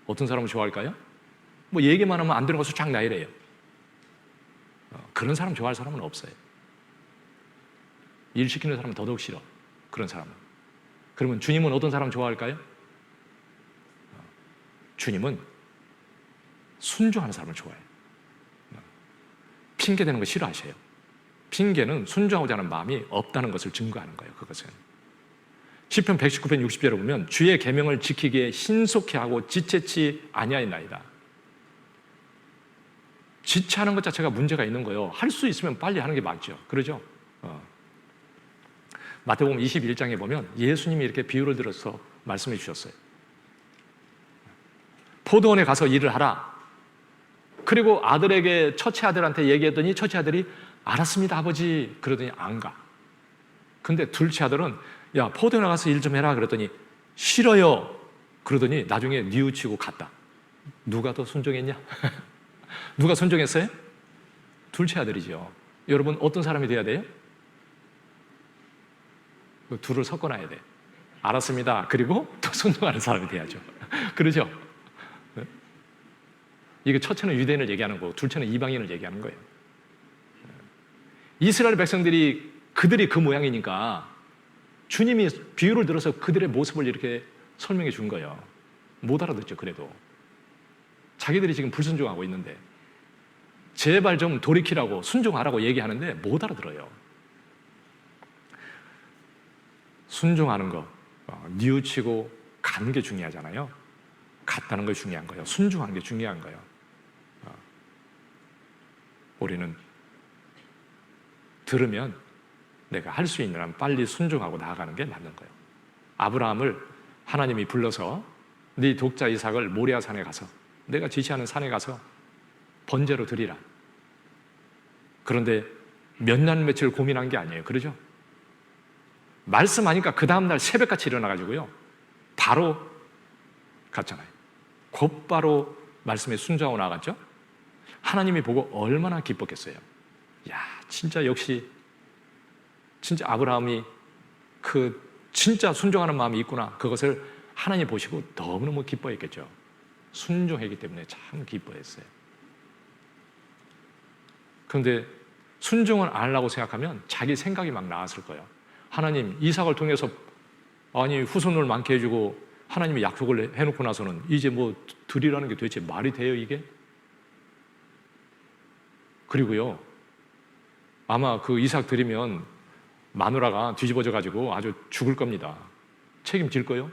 어떤 사람을 좋아할까요? 뭐 얘기만 하면 안 되는 것을 쫙 나열해요. 그런 사람 좋아할 사람은 없어요. 일 시키는 사람은 더더욱 싫어. 그런 사람은. 그러면 주님은 어떤 사람 좋아할까요? 주님은 순종하는 사람을 좋아해요. 핑계대는 거 싫어하셔요. 핑계는 순종하고자 하는 마음이 없다는 것을 증거하는 거예요. 그것은 시편 119편 60절에 보면 주의 계명을 지키기에 신속히 하고 지체치 아니하였나이다. 지체하는 것 자체가 문제가 있는 거예요. 할 수 있으면 빨리 하는 게 맞죠. 그러죠? 마태복음 21장에 보면 예수님이 이렇게 비유를 들어서 말씀해 주셨어요. 포도원에 가서 일을 하라. 그리고 아들에게, 첫째 아들한테 얘기했더니 첫째 아들이 알았습니다 아버지 그러더니 안 가. 근데 둘째 아들은 야, 포도원에 가서 일 좀 해라 그랬더니 싫어요 그러더니 나중에 뉘우치고 갔다. 누가 더 순종했냐? 누가 순종했어요? 둘째 아들이죠. 여러분, 어떤 사람이 돼야 돼요? 둘을 섞어놔야 돼. 알았습니다. 그리고 또 순종하는 사람이 돼야죠. 그러죠? 이게 첫째는 유대인을 얘기하는 거고 둘째는 이방인을 얘기하는 거예요. 이스라엘 백성들이 그들이 그 모양이니까 주님이 비유를 들어서 그들의 모습을 이렇게 설명해 준 거예요. 못 알아듣죠. 그래도 자기들이 지금 불순종하고 있는데 제발 좀 돌이키라고 순종하라고 얘기하는데 못 알아들어요. 순종하는 거 뉘우치고 가는 게 중요하잖아요. 갔다는 게 중요한 거예요. 순종하는 게 중요한 거예요. 우리는 들으면 내가 할 수 있는 한 빨리 순종하고 나아가는 게 맞는 거예요. 아브라함을 하나님이 불러서 네 독자 이삭을 모리아 산에 가서 내가 지시하는 산에 가서 번제로 드리라. 그런데 몇 년 며칠 고민한 게 아니에요. 그러죠? 말씀하니까 그 다음날 새벽같이 일어나가지고요 바로 갔잖아요. 곧바로 말씀에 순종하고 나갔죠. 하나님이 보고 얼마나 기뻤겠어요. 야, 진짜 역시 진짜 아브라함이 그 진짜 순종하는 마음이 있구나. 그것을 하나님 보시고 너무너무 기뻐했겠죠. 순종했기 때문에 참 기뻐했어요. 그런데 순종을 안 하려고 생각하면 자기 생각이 막 나왔을 거예요. 하나님 이삭을 통해서 아니 후손을 많게 해주고 하나님이 약속을 해놓고 나서는 이제 뭐 드리라는 게 도대체 말이 돼요 이게? 그리고요 아마 그 이삭 드리면 마누라가 뒤집어져 가지고 아주 죽을 겁니다. 책임질 거요?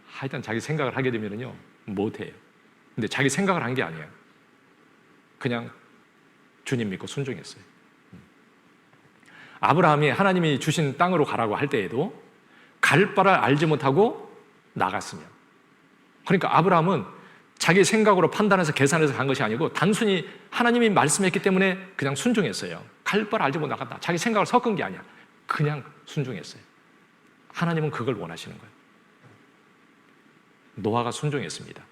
하여튼 자기 생각을 하게 되면요 못해요. 근데 자기 생각을 한 게 아니에요. 그냥 주님 믿고 순종했어요. 아브라함이 하나님이 주신 땅으로 가라고 할 때에도 갈 바를 알지 못하고 나갔으며, 그러니까 아브라함은 자기 생각으로 판단해서 계산해서 간 것이 아니고 단순히 하나님이 말씀했기 때문에 그냥 순종했어요. 갈 바를 알지 못하고 나갔다. 자기 생각을 섞은 게 아니야. 그냥 순종했어요. 하나님은 그걸 원하시는 거예요. 노아가 순종했습니다.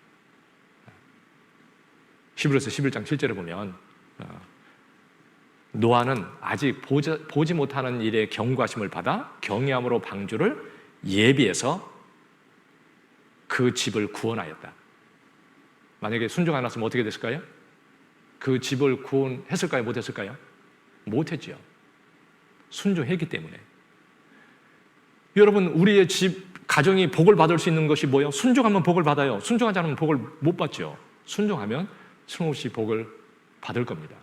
히브리서 11장 7절에 보면 노아는 아직 보지 못하는 일에 경고하심을 받아 경외함으로 방주를 예비해서 그 집을 구원하였다. 만약에 순종 안 했으면 어떻게 됐을까요? 그 집을 구원했을까요? 못했을까요? 못했죠. 순종했기 때문에. 여러분, 우리의 집, 가정이 복을 받을 수 있는 것이 뭐예요? 순종하면 복을 받아요. 순종하지 않으면 복을 못 받죠. 순종하면 틀림없이 복을 받을 겁니다.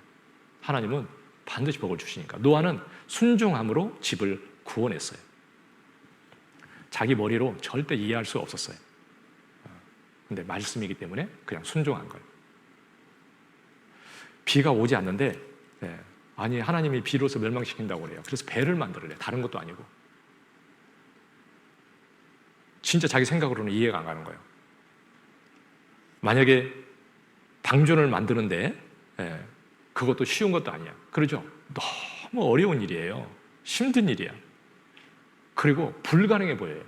하나님은 반드시 복을 주시니까. 노아는 순종함으로 집을 구원했어요. 자기 머리로 절대 이해할 수 없었어요. 근데 말씀이기 때문에 그냥 순종한 거예요. 비가 오지 않는데 아니 하나님이 비로소 멸망시킨다고 그래요. 그래서 배를 만들어요. 다른 것도 아니고. 진짜 자기 생각으로는 이해가 안 가는 거예요. 만약에 방주를 만드는데 그것도 쉬운 것도 아니야. 그러죠? 너무 어려운 일이에요. 힘든 일이야. 그리고 불가능해 보여요.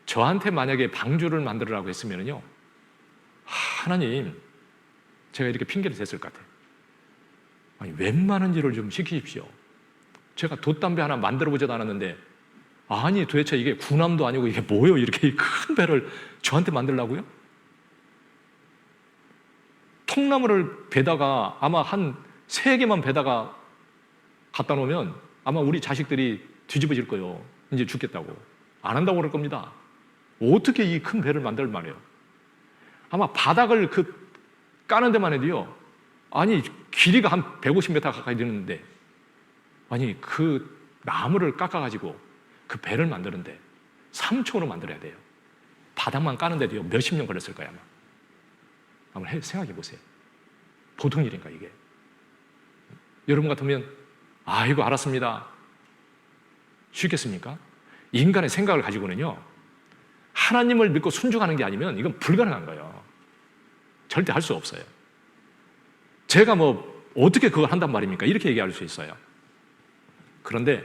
저한테 만약에 방주를 만들으라고 했으면요, 하나님, 제가 이렇게 핑계를 댔을 것 같아요. 아니, 웬만한 일을 좀 시키십시오. 제가 돛담배 하나 만들어보지도 않았는데, 아니, 도대체 이게 군함도 아니고 이게 뭐예요? 이렇게 큰 배를 저한테 만들라고요? 통나무를 베다가 아마 한 3개만 베다가 갖다 놓으면 아마 우리 자식들이 뒤집어질 거예요. 이제 죽겠다고. 안 한다고 그럴 겁니다. 어떻게 이 큰 배를 만들 말이에요? 아마 바닥을 까는 데만 해도요, 아니, 길이가 한 150m 가까이 되는데, 아니, 그 나무를 깎아가지고 그 배를 만드는데 3층으로 만들어야 돼요. 바닥만 까는데도요, 몇십 년 걸렸을 거예요, 아마. 한번 생각해 보세요. 보통 일인가, 이게? 여러분 같으면, 이거 알았습니다. 쉽겠습니까? 인간의 생각을 가지고는요, 하나님을 믿고 순종하는 게 아니면 이건 불가능한 거예요. 절대 할 수 없어요. 제가 어떻게 그걸 한단 말입니까? 이렇게 얘기할 수 있어요. 그런데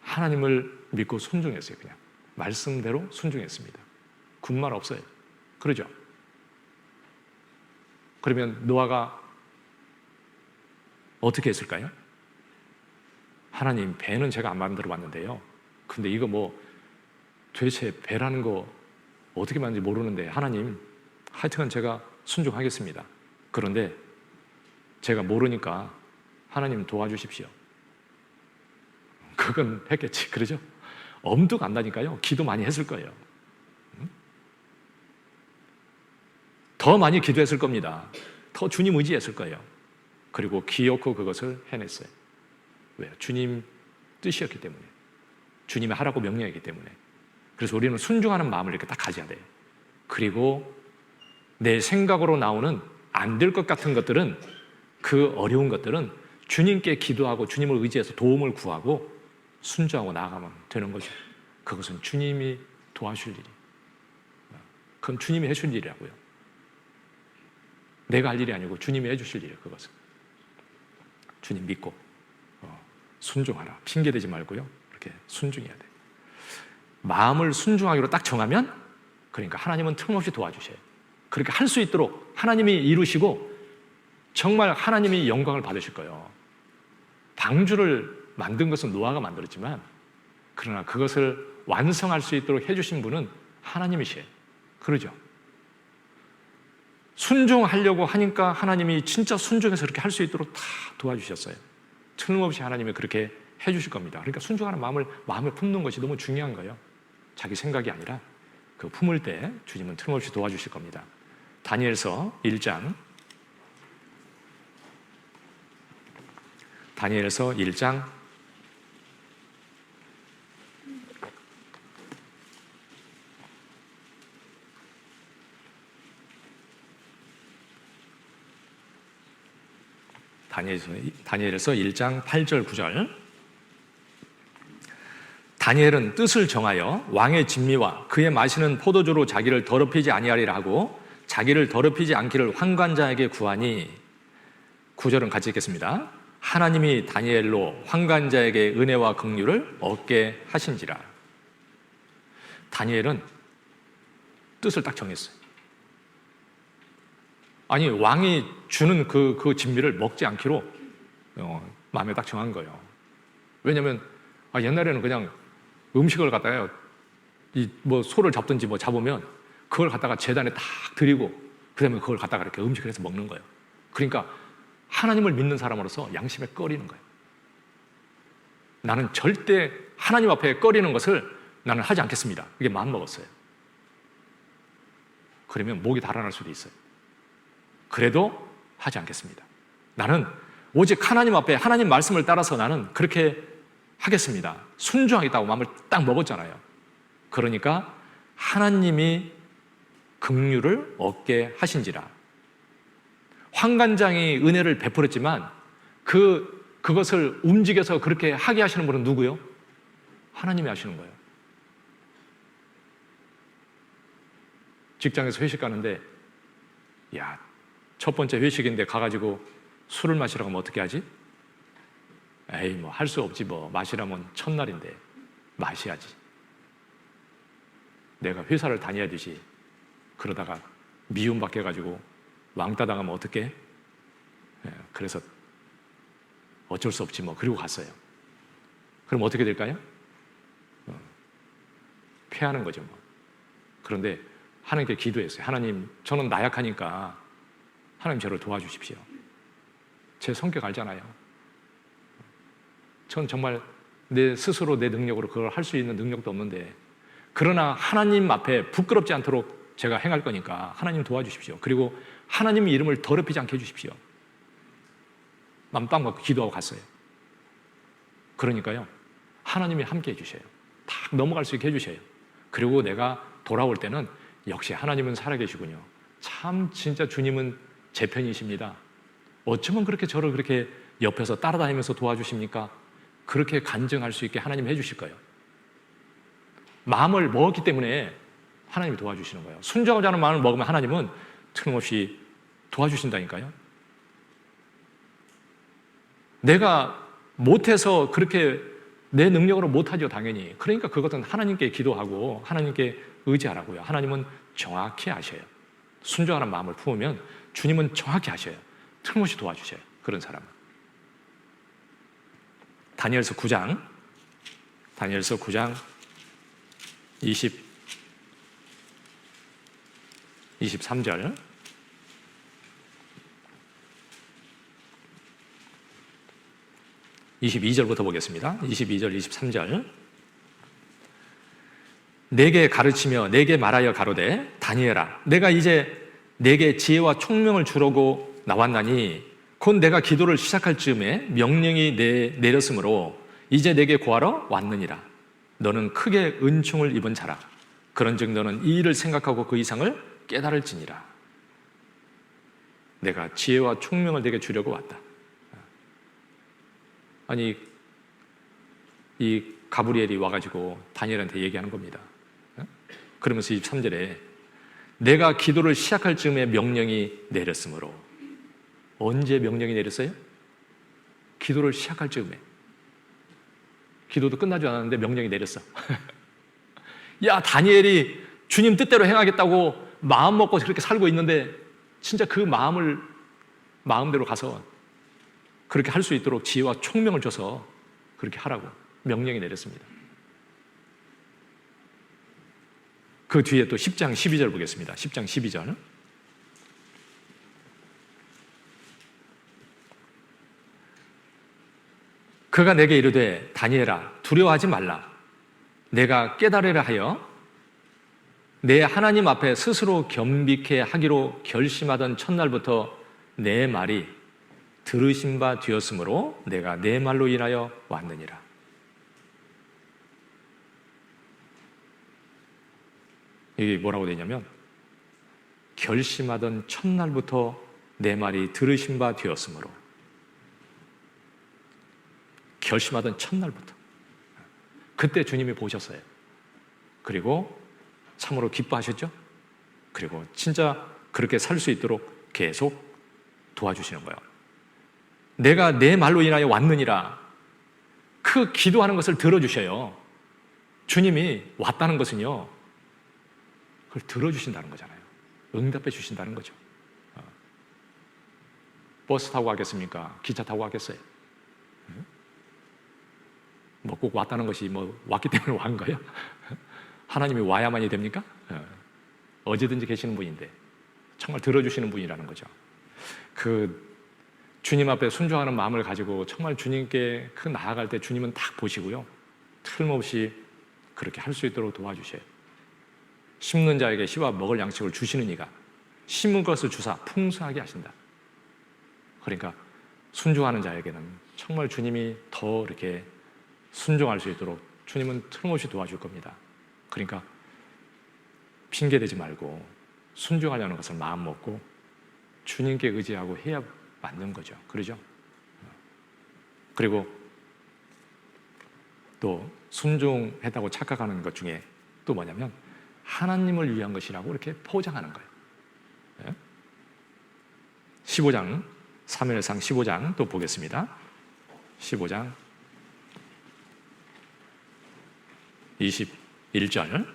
하나님을 믿고 순종했어요. 그냥 말씀대로 순종했습니다. 군말 없어요. 그러죠? 그러면 노아가 어떻게 했을까요? 하나님, 배는 제가 안 만들어 봤는데요, 근데 이거 도대체 배라는 거 어떻게 만든지 모르는데 하나님, 하여튼 제가 순종하겠습니다. 그런데 제가 모르니까 하나님 도와주십시오. 그건 했겠지, 그러죠? 엄두가 안 나니까요. 기도 많이 했을 거예요. 더 많이 기도했을 겁니다. 더 주님 의지했을 거예요. 그리고 기어코 그것을 해냈어요. 왜요? 주님 뜻이었기 때문에, 주님이 하라고 명령했기 때문에. 그래서 우리는 순종하는 마음을 이렇게 딱 가져야 돼요. 그리고 내 생각으로 나오는 안 될 것 같은 것들은, 그 어려운 것들은 주님께 기도하고 주님을 의지해서 도움을 구하고 순종하고 나아가면 되는 거죠. 그것은 주님이 도와줄 일이, 그건 주님이 해줄 일이라고요. 내가 할 일이 아니고 주님이 해주실 일이에요. 그것은 주님 믿고 순종하라. 핑계대지 말고요, 이렇게 순종해야 돼요. 마음을 순종하기로 딱 정하면, 그러니까 하나님은 틀림없이 도와주셔요. 그렇게 할 수 있도록 하나님이 이루시고 정말 하나님이 영광을 받으실 거예요. 방주를 만든 것은 노아가 만들었지만, 그러나 그것을 완성할 수 있도록 해주신 분은 하나님이시에요. 그러죠? 순종하려고 하니까 하나님이 진짜 순종해서 그렇게 할 수 있도록 다 도와주셨어요. 틀림없이 하나님이 그렇게 해주실 겁니다. 그러니까 순종하는 마음을 품는 것이 너무 중요한 거예요. 자기 생각이 아니라 그 품을 때 주님은 틀림없이 도와주실 겁니다. 다니엘서 1장, 다니엘서 1장 8절 9절. 다니엘은 뜻을 정하여 왕의 진미와 그의 마시는 포도주로 자기를 더럽히지 아니하리라 하고 자기를 더럽히지 않기를 환관자에게 구하니, 9절은 같이 읽겠습니다. 하나님이 다니엘로 환관자에게 은혜와 긍휼을 얻게 하신지라. 다니엘은 뜻을 딱 정했어요. 아니, 왕이 주는 그 진미를 먹지 않기로 마음에 딱 정한 거예요. 왜냐하면 옛날에는 그냥 음식을 갖다가 소를 잡든지 잡으면 그걸 갖다가 제단에 딱 드리고 그다음에 그걸 갖다가 이렇게 음식을 해서 먹는 거예요. 그러니까 하나님을 믿는 사람으로서 양심에 꺼리는 거예요. 나는 절대 하나님 앞에 꺼리는 것을 나는 하지 않겠습니다. 이게 마음 먹었어요. 그러면 목이 달아날 수도 있어요. 그래도 하지 않겠습니다. 나는 오직 하나님 앞에 하나님 말씀을 따라서 나는 그렇게 하겠습니다. 순종하겠다고 마음을 딱 먹었잖아요. 그러니까 하나님이 긍휼을 얻게 하신지라. 환관장이 은혜를 베풀었지만 그것을 움직여서 그렇게 하게 하시는 분은 누구요? 하나님이 하시는 거예요. 직장에서 회식 가는데, 첫 번째 회식인데 가가지고 술을 마시라고 하면 어떻게 하지? 에이, 할 수 없지, 마시라면 첫날인데 마셔야지. 내가 회사를 다녀야 되지. 그러다가 미움받게 해가지고 왕따 당하면 어떡해? 그래서 어쩔 수 없지 그리고 갔어요. 그럼 어떻게 될까요? 패하는 거죠. 그런데 하나님께 기도했어요. 하나님, 저는 나약하니까 하나님 저를 도와주십시오. 제 성격 알잖아요. 전 정말 내 스스로 내 능력으로 그걸 할 수 있는 능력도 없는데, 그러나 하나님 앞에 부끄럽지 않도록 제가 행할 거니까 하나님 도와주십시오. 그리고 하나님의 이름을 더럽히지 않게 해주십시오. 맘 딱 먹고 기도하고 갔어요. 그러니까요, 하나님이 함께 해주셔요. 딱 넘어갈 수 있게 해주셔요. 그리고 내가 돌아올 때는 역시 하나님은 살아계시군요. 참 진짜 주님은 제 편이십니다. 어쩌면 그렇게 저를 그렇게 옆에서 따라다니면서 도와주십니까? 그렇게 간증할 수 있게 하나님 해주실 거예요. 마음을 먹었기 때문에 하나님이 도와주시는 거예요. 순종하지 않은 마음을 먹으면 하나님은 틀림없이 도와주신다니까요. 내가 못해서 그렇게 내 능력으로 못하죠, 당연히. 그러니까 그것은 하나님께 기도하고 하나님께 의지하라고요. 하나님은 정확히 아셔요. 순종하는 마음을 품으면 주님은 정확히 아셔요. 틀림없이 도와주셔요, 그런 사람은. 다니엘서 9장 20 23절, 22절부터 보겠습니다. 22절, 23절. 내게 가르치며 내게 말하여 가로되 다니엘아, 내가 이제 내게 지혜와 총명을 주려고 나왔나니 곧 내가 기도를 시작할 즈음에 명령이 내렸으므로 이제 내게 구하러 왔느니라. 너는 크게 은총을 입은 자라. 그런즉 너는 이 일을 생각하고 그 이상을 깨달을지니라. 내가 지혜와 총명을 내게 주려고 왔다. 아니, 이 가브리엘이 와가지고 다니엘한테 얘기하는 겁니다. 그러면서 23절에 내가 기도를 시작할 즈음에 명령이 내렸으므로. 언제 명령이 내렸어요? 기도를 시작할 즈음에. 기도도 끝나지 않았는데 명령이 내렸어. 야, 다니엘이 주님 뜻대로 행하겠다고 마음 먹고 그렇게 살고 있는데 진짜 그 마음대로 가서 그렇게 할 수 있도록 지혜와 총명을 줘서 그렇게 하라고 명령이 내렸습니다. 그 뒤에 또 10장 12절 보겠습니다. 10장 12절. 그가 내게 이르되 다니엘아, 두려워하지 말라. 내가 깨달으려 하여 내 하나님 앞에 스스로 겸비케 하기로 결심하던 첫날부터 내 말이 들으신 바 되었으므로 내가 내 말로 인하여 왔느니라. 이게 뭐라고 되냐면 결심하던 첫날부터 내 말이 들으신 바 되었으므로. 결심하던 첫날부터. 그때 주님이 보셨어요. 그리고 참으로 기뻐하셨죠? 그리고 진짜 그렇게 살 수 있도록 계속 도와주시는 거예요. 내가 내 말로 인하여 왔느니라. 그 기도하는 것을 들어주셔요. 주님이 왔다는 것은요, 그걸 들어주신다는 거잖아요. 응답해 주신다는 거죠. 버스 타고 가겠습니까? 기차 타고 가겠어요? 뭐 꼭 왔다는 것이 뭐 왔기 때문에 왔는 거예요? 하나님이 와야만이 됩니까? 어디든지 계시는 분인데 정말 들어주시는 분이라는 거죠. 그 주님 앞에 순종하는 마음을 가지고 정말 주님께 그 나아갈 때 주님은 딱 보시고요, 틀림없이 그렇게 할 수 있도록 도와주셔요. 심는 자에게 씨와 먹을 양식을 주시는 이가 심은 것을 주사 풍성하게 하신다. 그러니까 순종하는 자에게는 정말 주님이 더 이렇게 순종할 수 있도록 주님은 틀림없이 도와줄 겁니다. 그러니까 핑계대지 말고 순종하려는 것을 마음 먹고 주님께 의지하고 해야 맞는 거죠. 그러죠? 그리고 또 순종했다고 착각하는 것 중에 또 뭐냐면 하나님을 위한 것이라고 이렇게 포장하는 거예요. 15장, 사무엘상 15장 또 보겠습니다. 15장 21절.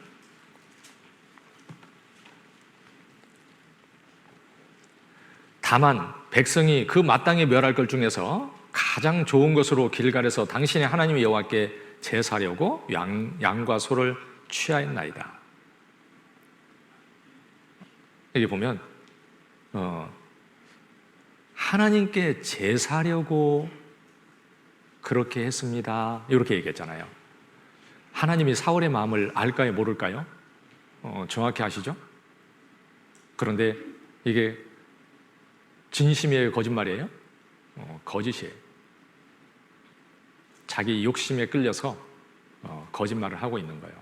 다만 백성이 그 마땅히 멸할 것 중에서 가장 좋은 것으로 길갈에서 당신의 하나님 여호와께 제사하려고 양과 소를 취하였나이다. 여기 보면 하나님께 제사하려고 그렇게 했습니다. 이렇게 얘기했잖아요. 하나님이 사울의 마음을 알까요? 모를까요? 정확히 아시죠? 그런데 이게 진심이에요? 거짓말이에요? 거짓이에요. 자기 욕심에 끌려서 거짓말을 하고 있는 거예요.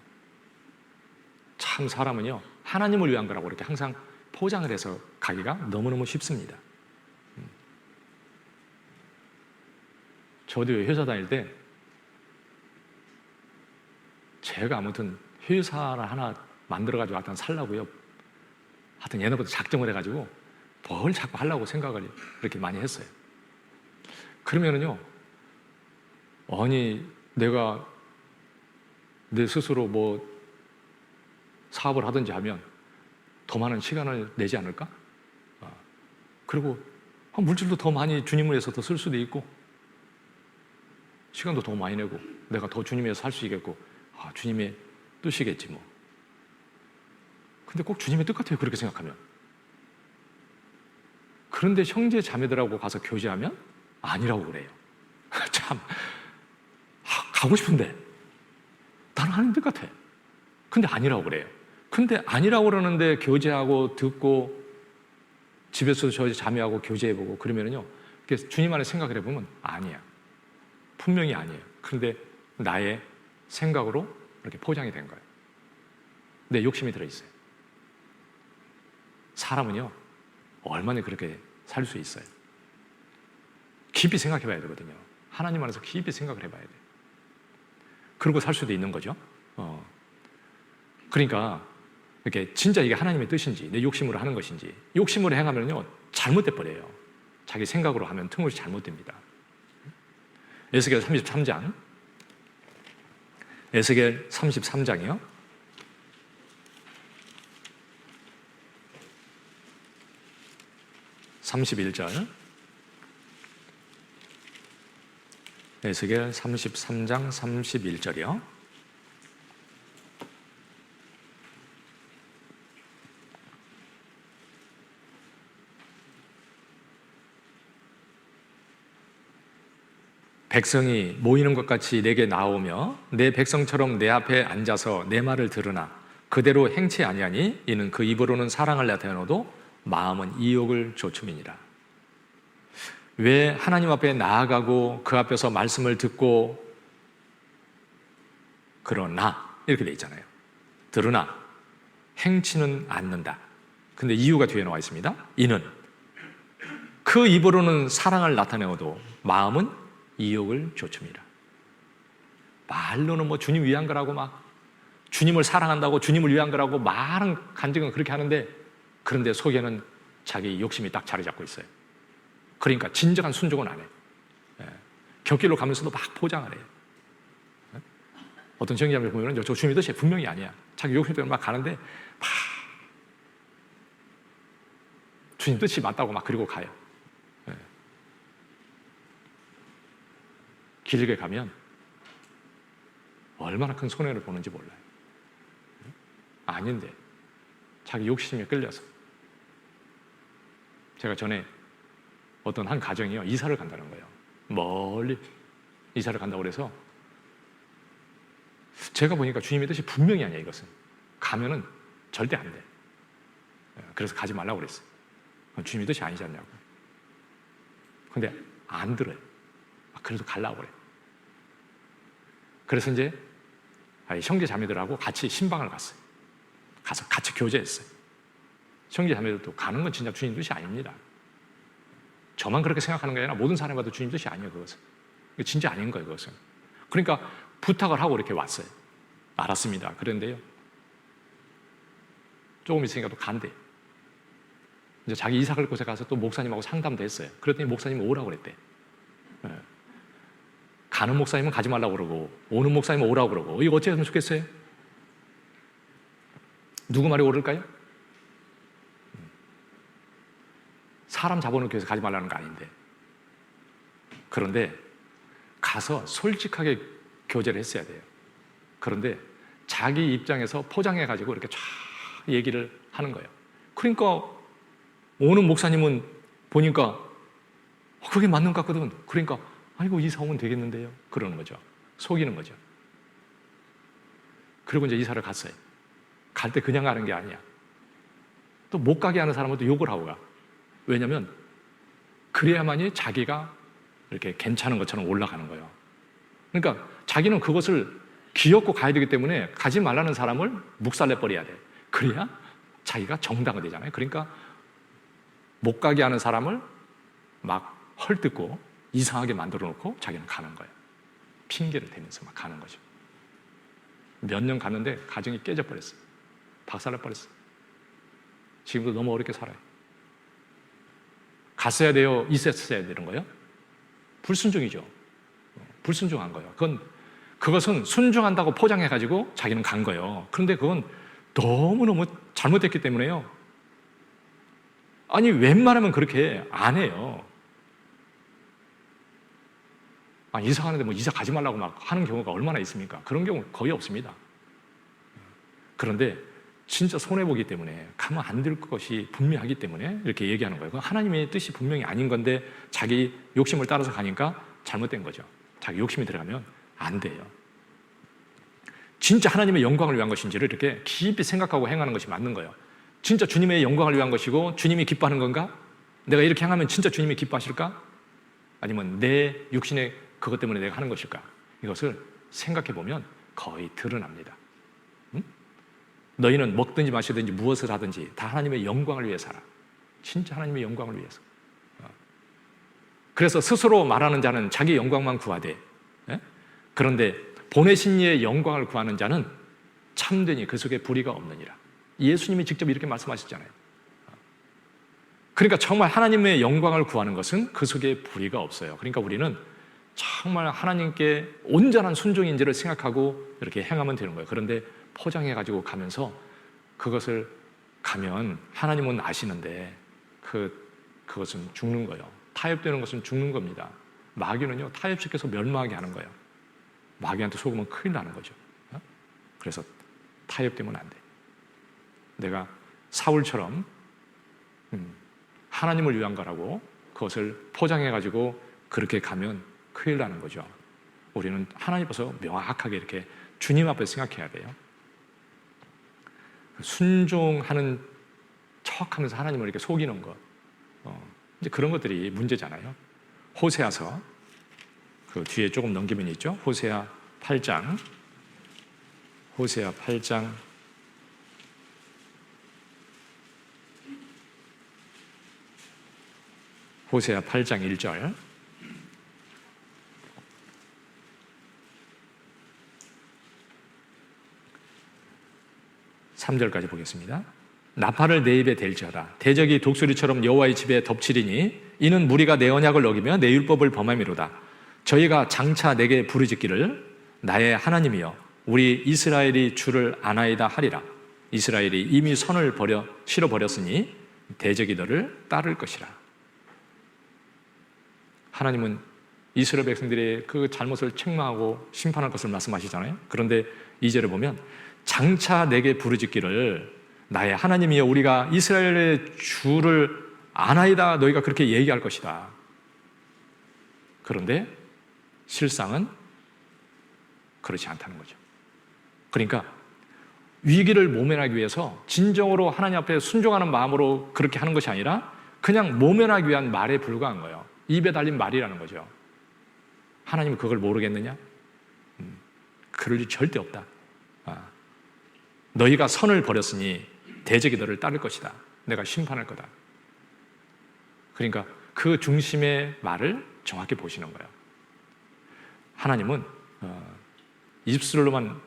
참 사람은요, 하나님을 위한 거라고 이렇게 항상 포장을 해서 가기가 너무너무 쉽습니다. 저도 회사 다닐 때 제가 아무튼 회사를 하나 만들어가지고 하여튼 살라고요. 하여튼 예전부터 작정을 해가지고 뭘 자꾸 하려고 생각을 이렇게 많이 했어요. 그러면은요, 아니 내가 내 스스로 뭐 사업을 하든지 하면 더 많은 시간을 내지 않을까? 그리고 물질도 더 많이 주님을 위해서 더 쓸 수도 있고 시간도 더 많이 내고 내가 더 주님 위해서 살 수 있겠고 주님의 뜻이겠지 뭐. 근데 꼭 주님의 뜻 같아요, 그렇게 생각하면. 그런데 형제 자매들하고 가서 교제하면 아니라고 그래요. 참, 가고 싶은데 나는 하는 것 같아. 근데 아니라고 그래요. 근데 아니라고 그러는데 교제하고 듣고 집에서 저 자매하고 교제해보고 그러면요, 주님 안에 생각을 해보면 아니야. 분명히 아니에요. 그런데 나의 생각으로 이렇게 포장이 된 거예요. 내 욕심이 들어있어요. 사람은요, 얼마나 그렇게 살 수 있어요. 깊이 생각해 봐야 되거든요. 하나님 안에서 깊이 생각을 해봐야 돼요. 그러고 살 수도 있는 거죠. 그러니까 이렇게 진짜 이게 하나님의 뜻인지 내 욕심으로 하는 것인지, 욕심으로 행하면요 잘못돼 버려요. 자기 생각으로 하면 틈없이 잘못됩니다. 에스겔 33장, 에스겔 33장이요 31절, 에스겔 33장 31절이요. 백성이 모이는 것 같이 내게 나오며 내 백성처럼 내 앞에 앉아서 내 말을 들으나 그대로 행치 아니하니 이는 그 입으로는 사랑을 나타내어도 마음은 이욕을 조춤이니라. 왜 하나님 앞에 나아가고 그 앞에서 말씀을 듣고 그러나 이렇게 돼 있잖아요. 들으나 행치는 않는다. 근데 이유가 뒤에 나와 있습니다. 이는 그 입으로는 사랑을 나타내어도 마음은 이욕을 조춤이라. 말로는 뭐 주님 위한 거라고 막 주님을 사랑한다고 주님을 위한 거라고 말은 간증은 그렇게 하는데, 그런데 속에는 자기 욕심이 딱 자리 잡고 있어요. 그러니까 진정한 순종은 안 해요. 곁길로 가면서도 막 포장을 해요. 어떤 정의자를 보면 저 주님의 뜻이 분명히 아니야. 자기 욕심 때문에 막 가는데 막 주님 뜻이 맞다고 막 그리고 가요. 길게 가면 얼마나 큰 손해를 보는지 몰라요. 아닌데 자기 욕심에 끌려서. 제가 전에 어떤 한 가정이요 이사를 간다는 거예요. 멀리 이사를 간다고 그래서 제가 보니까 주님의 뜻이 분명히 아니야. 이것은 가면은 절대 안 돼. 그래서 가지 말라고 그랬어요. 주님의 뜻이 아니지 않냐고. 근데 안 들어요. 그래도 가려고 그래. 그래서 이제 형제 자매들하고 같이 신방을 갔어요. 가서 같이 교제했어요. 형제 자매들도 가는 건 진짜 주님 뜻이 아닙니다. 저만 그렇게 생각하는 게 아니라 모든 사람마다 주님 뜻이 아니에요. 그것은 진짜 아닌 거예요. 그것은. 그러니까 부탁을 하고 이렇게 왔어요. 알았습니다. 그런데요 조금 있으니까 또 간대. 이제 자기 이사 갈 곳에 가서 또 목사님하고 상담도 했어요. 그랬더니 목사님이 오라고 그랬대. 가는 목사님은 가지 말라고 그러고 오는 목사님은 오라고 그러고, 이거 어떻게 하면 좋겠어요? 누구 말이 옳을까요? 사람 잡아놓기 위해서 가지 말라는 거 아닌데. 그런데 가서 솔직하게 교제를 했어야 돼요. 그런데 자기 입장에서 포장해가지고 이렇게 쫙 얘기를 하는 거예요. 그러니까 오는 목사님은 보니까 그게 맞는 것 같거든. 그러니까 아이고 이사 오면 되겠는데요. 그러는 거죠. 속이는 거죠. 그리고 이제 이사를 갔어요. 갈 때 그냥 가는 게 아니야. 또 못 가게 하는 사람은 또 욕을 하고 가. 왜냐하면 그래야만이 자기가 이렇게 괜찮은 것처럼 올라가는 거예요. 그러니까 자기는 그것을 기어코 가야 되기 때문에 가지 말라는 사람을 묵살내버려야 돼. 그래야 자기가 정당화 되잖아요. 그러니까 못 가게 하는 사람을 막 헐뜯고 이상하게 만들어 놓고 자기는 가는 거예요. 핑계를 대면서 막 가는 거죠. 몇 년 갔는데 가정이 깨져버렸어요. 박살나버렸어요. 지금도 너무 어렵게 살아요. 갔어야 돼요? 있었어야 되는 거예요? 불순종이죠. 불순종한 거예요. 그것은 순종한다고 포장해가지고 자기는 간 거예요. 그런데 그건 너무너무 잘못됐기 때문에요. 아니 웬만하면 그렇게 안 해요. 이사 가는데 뭐 이사 가지 말라고 막 하는 경우가 얼마나 있습니까? 그런 경우 거의 없습니다. 그런데 진짜 손해보기 때문에 가면 안 될 것이 분명하기 때문에 이렇게 얘기하는 거예요. 하나님의 뜻이 분명히 아닌 건데 자기 욕심을 따라서 가니까 잘못된 거죠. 자기 욕심이 들어가면 안 돼요. 진짜 하나님의 영광을 위한 것인지를 이렇게 깊이 생각하고 행하는 것이 맞는 거예요. 진짜 주님의 영광을 위한 것이고 주님이 기뻐하는 건가? 내가 이렇게 행하면 진짜 주님이 기뻐하실까? 아니면 내 육신의 그것 때문에 내가 하는 것일까? 이것을 생각해 보면 거의 드러납니다. 너희는 먹든지 마시든지 무엇을 하든지 다 하나님의 영광을 위해 살아. 진짜 하나님의 영광을 위해서. 그래서 스스로 말하는 자는 자기 영광만 구하되, 그런데 보내신 이의 영광을 구하는 자는 참되니 그 속에 불의가 없느니라. 예수님이 직접 이렇게 말씀하셨잖아요. 그러니까 정말 하나님의 영광을 구하는 것은 그 속에 불의가 없어요. 그러니까 우리는 정말 하나님께 온전한 순종인지를 생각하고 이렇게 행하면 되는 거예요. 그런데 포장해가지고 가면서 그것을 가면 하나님은 아시는데 그것은 죽는 거예요. 타협되는 것은 죽는 겁니다. 마귀는요, 타협시켜서 멸망하게 하는 거예요. 마귀한테 속으면 큰일 나는 거죠. 그래서 타협되면 안 돼. 내가 사울처럼 하나님을 위한 거라고 그것을 포장해가지고 그렇게 가면 큰일 나는 거죠. 우리는 하나님 앞에서 명확하게 이렇게 주님 앞에 생각해야 돼요. 순종하는 척하면서 하나님을 이렇게 속이는 것, 이제 그런 것들이 문제잖아요. 호세아서 그 뒤에 조금 넘기면 있죠. 호세아 8장, 호세아 8장 1절. 3절까지 보겠습니다. 나팔을 내 입에 댈지어다. 대적이 독수리처럼 여호와의 집에 덮치리니 이는 무리가 내 언약을 어기며 내 율법을 범함이로다. 저희가 장차 내게 부르짖기를 나의 하나님이여 우리 이스라엘이 주를 아나이다 하리라. 이스라엘이 이미 선을 실어버렸으니 대적이 너를 따를 것이라. 하나님은 이스라엘 백성들의 그 잘못을 책망하고 심판할 것을 말씀하시잖아요. 그런데 2절을 보면 장차 내게 부르짖기를 나의 하나님이여 우리가 이스라엘의 주를 아나이다 너희가 그렇게 얘기할 것이다. 그런데 실상은 그렇지 않다는 거죠. 그러니까 위기를 모면하기 위해서 진정으로 하나님 앞에 순종하는 마음으로 그렇게 하는 것이 아니라 그냥 모면하기 위한 말에 불과한 거예요. 입에 달린 말이라는 거죠. 하나님은 그걸 모르겠느냐? 그럴 일 절대 없다. 너희가 선을 버렸으니 대적이 너를 따를 것이다. 내가 심판할 거다. 그러니까 그 중심의 말을 정확히 보시는 거예요. 하나님은 입술로만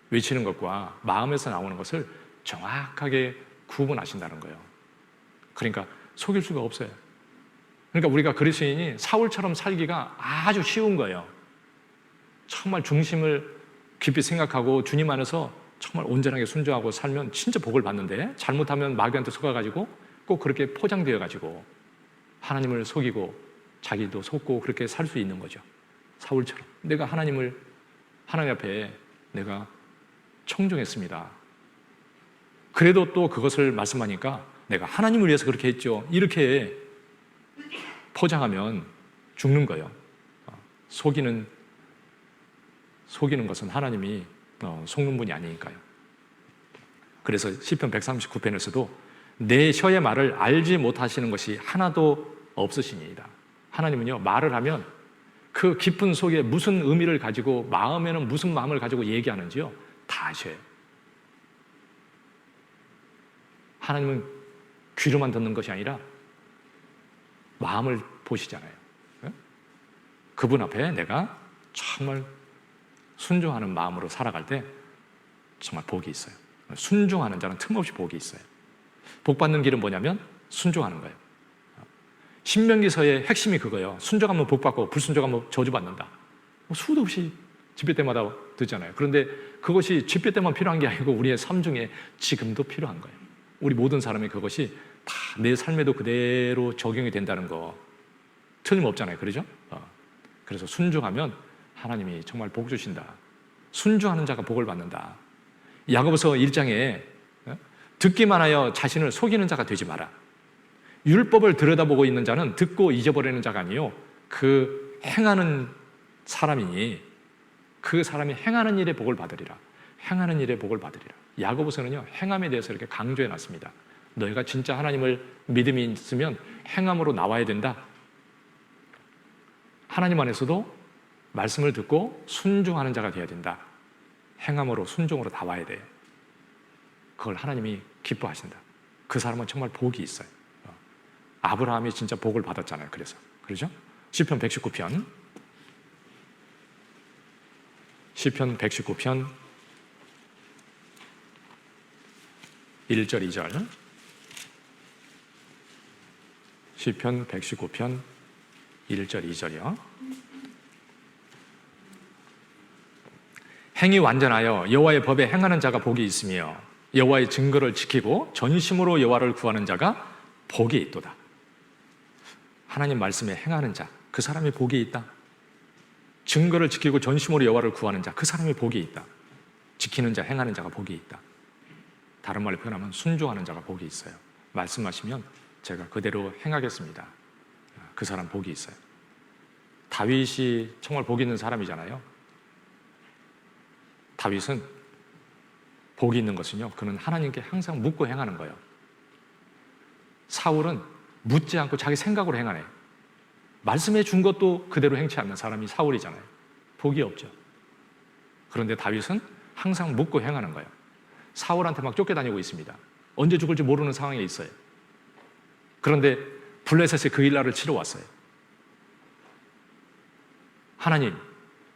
외치는 것과 마음에서 나오는 것을 정확하게 구분하신다는 거예요. 그러니까 속일 수가 없어요. 그러니까 우리가 그리스도인이 사울처럼 살기가 아주 쉬운 거예요. 정말 중심을 깊이 생각하고 주님 안에서 정말 온전하게 순종하고 살면 진짜 복을 받는데 잘못하면 마귀한테 속아가지고 꼭 그렇게 포장되어가지고 하나님을 속이고 자기도 속고 그렇게 살 수 있는 거죠. 사울처럼 내가 하나님 앞에 내가 청종했습니다. 그래도 또 그것을 말씀하니까 내가 하나님을 위해서 그렇게 했죠. 이렇게 포장하면 죽는 거예요. 속이는 것은 하나님이 속는 분이 아니니까요. 그래서 시편 139편에서도 내 혀의 말을 알지 못하시는 것이 하나도 없으시니이다. 하나님은요, 말을 하면 그 깊은 속에 무슨 의미를 가지고 마음에는 무슨 마음을 가지고 얘기하는지요 다 아셔요. 하나님은 귀로만 듣는 것이 아니라 마음을 보시잖아요. 그분 앞에 내가 정말 순종하는 마음으로 살아갈 때 정말 복이 있어요. 순종하는 자는 틈없이 복이 있어요. 복 받는 길은 뭐냐면 순종하는 거예요. 신명기서의 핵심이 그거예요. 순종하면 복 받고 불순종하면 저주받는다. 수도 없이 집회 때마다 듣잖아요. 그런데 그것이 집회 때만 필요한 게 아니고 우리의 삶 중에 지금도 필요한 거예요. 우리 모든 사람이 그것이 다 내 삶에도 그대로 적용이 된다는 거 틀림없잖아요. 그러죠? 그래서 순종하면 하나님이 정말 복 주신다. 순종하는 자가 복을 받는다. 야고보서 1장에 듣기만 하여 자신을 속이는 자가 되지 마라. 율법을 들여다보고 있는 자는 듣고 잊어버리는 자가 아니요 그 행하는 사람이니 그 사람이 행하는 일의 복을 받으리라. 행하는 일의 복을 받으리라. 야고보서는요 행함에 대해서 이렇게 강조해 놨습니다. 너희가 진짜 하나님을 믿음이 있으면 행함으로 나와야 된다. 하나님 안에서도 말씀을 듣고 순종하는 자가 되어야 된다. 행함으로 순종으로 나와야 돼. 그걸 하나님이 기뻐하신다. 그 사람은 정말 복이 있어요. 아브라함이 진짜 복을 받았잖아요. 그렇죠? 시편 119편 119편 1절 2절 시편 119편 1절 2절이요. 행이 완전하여 여호와의 법에 행하는 자가 복이 있으며 여호와의 증거를 지키고 전심으로 여호와를 구하는 자가 복이 있도다. 하나님 말씀에 행하는 자, 그 사람이 복이 있다. 증거를 지키고 전심으로 여호와를 구하는 자, 그 사람이 복이 있다. 지키는 자, 행하는 자가 복이 있다. 다른 말로 표현하면 순종하는 자가 복이 있어요. 말씀하시면 제가 그대로 행하겠습니다. 그 사람 복이 있어요. 다윗이 정말 복이 있는 사람이잖아요. 다윗은 복이 있는 것은요, 그는 하나님께 항상 묻고 행하는 거예요. 사울은 묻지 않고 자기 생각으로 행하네. 말씀해 준 것도 그대로 행치 않는 사람이 사울이잖아요. 복이 없죠. 그런데 다윗은 항상 묻고 행하는 거예요. 사울한테 막 쫓겨다니고 있습니다. 언제 죽을지 모르는 상황에 있어요. 그런데 블레셋에 그 일날을 치러 왔어요. 하나님,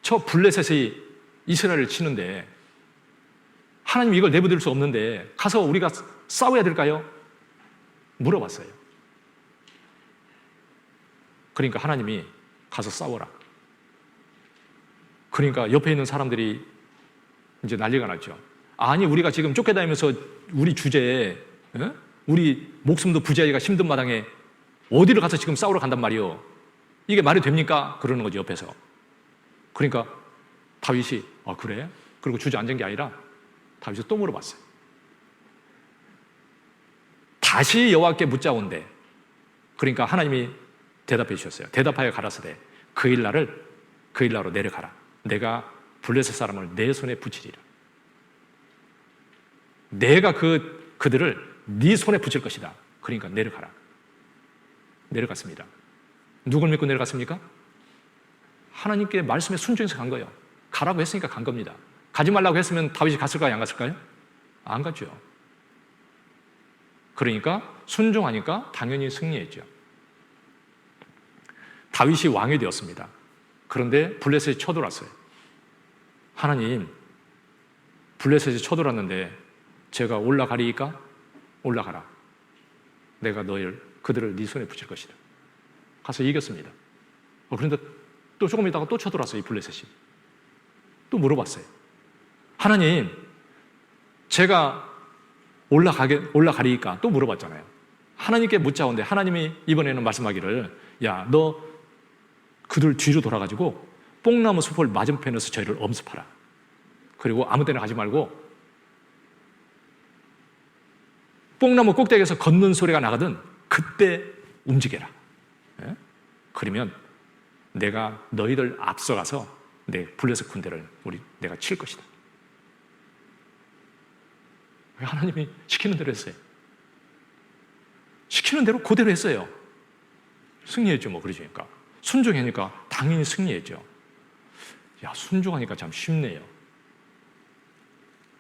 저 블레셋이 이스라엘을 치는데 하나님 이걸 내버릴 수 없는데 가서 우리가 싸워야 될까요? 물어봤어요. 그러니까 하나님이 가서 싸워라. 그러니까 옆에 있는 사람들이 이제 난리가 났죠. 아니 우리가 지금 쫓겨다니면서 우리 주제에 우리 목숨도 부지하기가 힘든 마당에 어디를 가서 지금 싸우러 간단 말이요. 이게 말이 됩니까? 그러는 거죠 옆에서. 그러니까 다윗이 그래? 그리고 주저앉은 게 아니라 다윗이 또 물어봤어요. 다시 여호와께 묻자온대. 그러니까 하나님이 대답해 주셨어요. 대답하여 가라사대 그 일날로 내려가라. 내가 블레셋 사람을 내 손에 붙이리라. 내가 그들을 네 손에 붙일 것이다. 그러니까 내려가라. 내려갔습니다. 누굴 믿고 내려갔습니까? 하나님께 말씀에 순종해서 간 거예요. 가라고 했으니까 간 겁니다. 가지 말라고 했으면 다윗이 갔을까요? 안 갔을까요? 안 갔죠. 그러니까 순종하니까 당연히 승리했죠. 다윗이 왕이 되었습니다. 그런데 블레셋이 쳐들어왔어요. 하나님, 블레셋이 쳐들어왔는데 제가 올라가리이까? 올라가라. 내가 그들을 네 손에 붙일 것이다. 가서 이겼습니다. 그런데 또 조금 있다가 또 쳐들어왔어요. 이 블레셋이. 또 물어봤어요. 하나님, 제가 올라가리이까? 또 물어봤잖아요. 하나님께 묻자온데 하나님이 이번에는 말씀하기를 야, 너 그들 뒤로 돌아가지고 뽕나무 숲을 맞은편에서 저희를 엄습하라. 그리고 아무 때나 가지 말고 뽕나무 꼭대기에서 걷는 소리가 나거든 그때 움직여라. 예? 그러면 내가 너희들 앞서가서 내 블레셋 군대를 내가 칠 것이다. 하나님이 시키는 대로 했어요. 시키는 대로 그대로 했어요. 승리했죠, 뭐 그러니까. 순종하니까 당연히 승리했죠. 야, 순종하니까 참 쉽네요.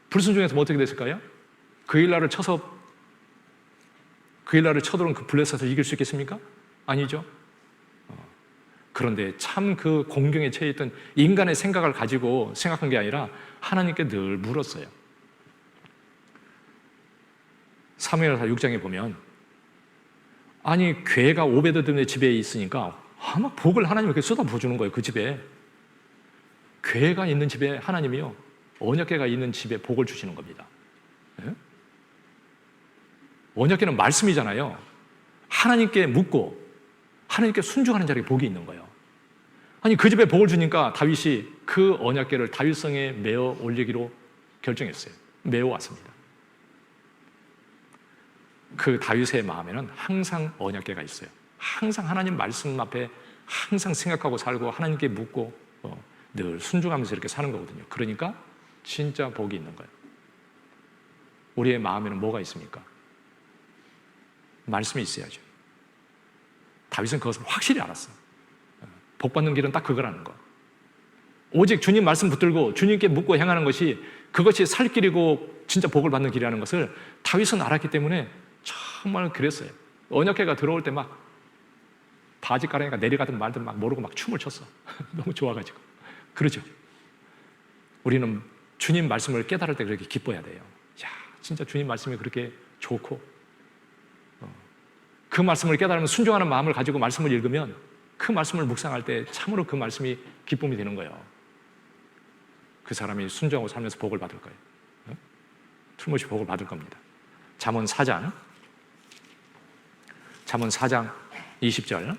불순종해서 뭐 어떻게 됐을까요? 그 일날을 쳐들어온 그 블레셋을 이길 수 있겠습니까? 아니죠. 그런데 참 그 공경에 처해 있던 인간의 생각을 가지고 생각한 게 아니라 하나님께 늘 물었어요. 사무엘하 6장에 보면 아니 괴가 오베드돔의 집에 있으니까 아마 복을 하나님이 이렇게 쏟아부어주는 거예요. 그 집에 괴가 있는 집에 하나님이요 언약궤가 있는 집에 복을 주시는 겁니다. 네? 언약궤는 말씀이잖아요. 하나님께 묻고 하나님께 순종하는 자에게 복이 있는 거예요. 아니 그 집에 복을 주니까 다윗이 그 언약궤를 다윗성에 메어 올리기로 결정했어요. 메어 왔습니다. 그 다윗의 마음에는 항상 언약궤가 있어요. 항상 하나님 말씀 앞에 항상 생각하고 살고 하나님께 묻고 늘 순종하면서 이렇게 사는 거거든요. 그러니까 진짜 복이 있는 거예요. 우리의 마음에는 뭐가 있습니까? 말씀이 있어야죠. 다윗은 그것을 확실히 알았어. 복 받는 길은 딱 그거라는 거. 오직 주님 말씀 붙들고 주님께 묻고 행하는 것이 그것이 살 길이고 진짜 복을 받는 길이라는 것을 다윗은 알았기 때문에 정말 그랬어요. 언약궤가 들어올 때 막 바지 가랑이가 내려가든 말든 막 모르고 막 춤을 췄어. 너무 좋아가지고. 그러죠. 우리는 주님 말씀을 깨달을 때 그렇게 기뻐해야 돼요. 야, 진짜 주님 말씀이 그렇게 좋고 그 말씀을 깨달으면 순종하는 마음을 가지고 말씀을 읽으면 그 말씀을 묵상할 때 참으로 그 말씀이 기쁨이 되는 거예요. 그 사람이 순종하고 살면서 복을 받을 거예요. 틀림없이 복을 받을 겁니다. 잠언 4장 20절.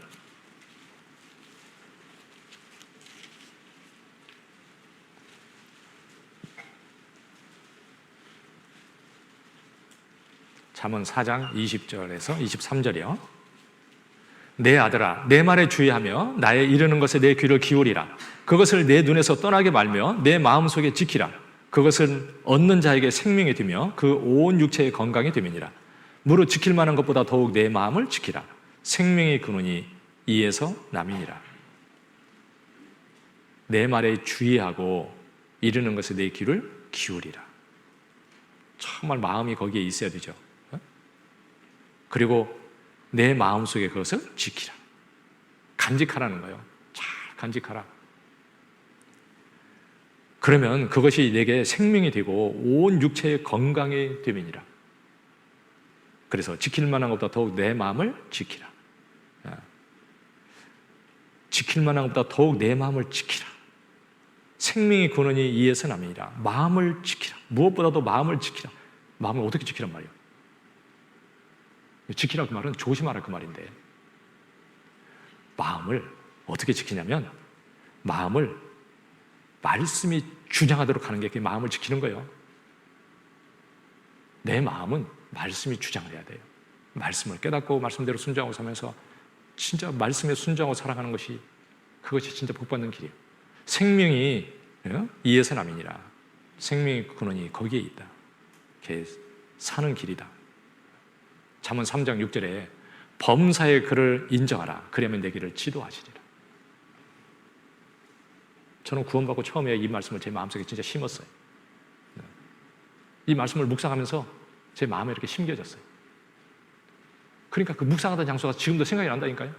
잠언 4장 20절에서 23절이요. 내 아들아, 내 말에 주의하며 나의 이르는 것에 내 귀를 기울이라. 그것을 내 눈에서 떠나게 말며 내 마음속에 지키라. 그것은 얻는 자에게 생명이 되며 그 온 육체의 건강이 됨이니라. 무릇 지킬 만한 것보다 더욱 내 마음을 지키라. 생명의 근원이 이에서 남이니라. 내 말에 주의하고 이르는 것에 내 귀를 기울이라. 정말 마음이 거기에 있어야 되죠. 그리고 내 마음속에 그것을 지키라. 간직하라는 거예요. 잘 간직하라. 그러면 그것이 내게 생명이 되고 온 육체의 건강이 됨이니라. 그래서 지킬 만한 것보다 더욱 내 마음을 지키라. 지킬 만한 것보다 더욱 내 마음을 지키라. 생명의 근원이 이에서 남이니라. 마음을 지키라. 무엇보다도 마음을 지키라. 마음을 어떻게 지키란 말이에요? 지키라 그 말은 조심하라 그 말인데, 마음을 어떻게 지키냐면 마음을 말씀이 주장하도록 하는 게 그 마음을 지키는 거예요. 내 마음은 말씀이 주장을 해야 돼요. 말씀을 깨닫고 말씀대로 순종하고 살면서 진짜 말씀에 순종하고 살아가는 것이, 그것이 진짜 복받는 길이에요. 생명이 이에서 남이니라. 생명의 근원이 거기에 있다. 그게 사는 길이다. 잠언 3장 6절에 범사의 그를 인정하라. 그러면 내 길을 지도하시리라. 저는 구원받고 처음에 이 말씀을 제 마음속에 진짜 심었어요. 이 말씀을 묵상하면서 제 마음에 이렇게 심겨졌어요. 그러니까 그 묵상하던 장소가 지금도 생각이 난다니까요.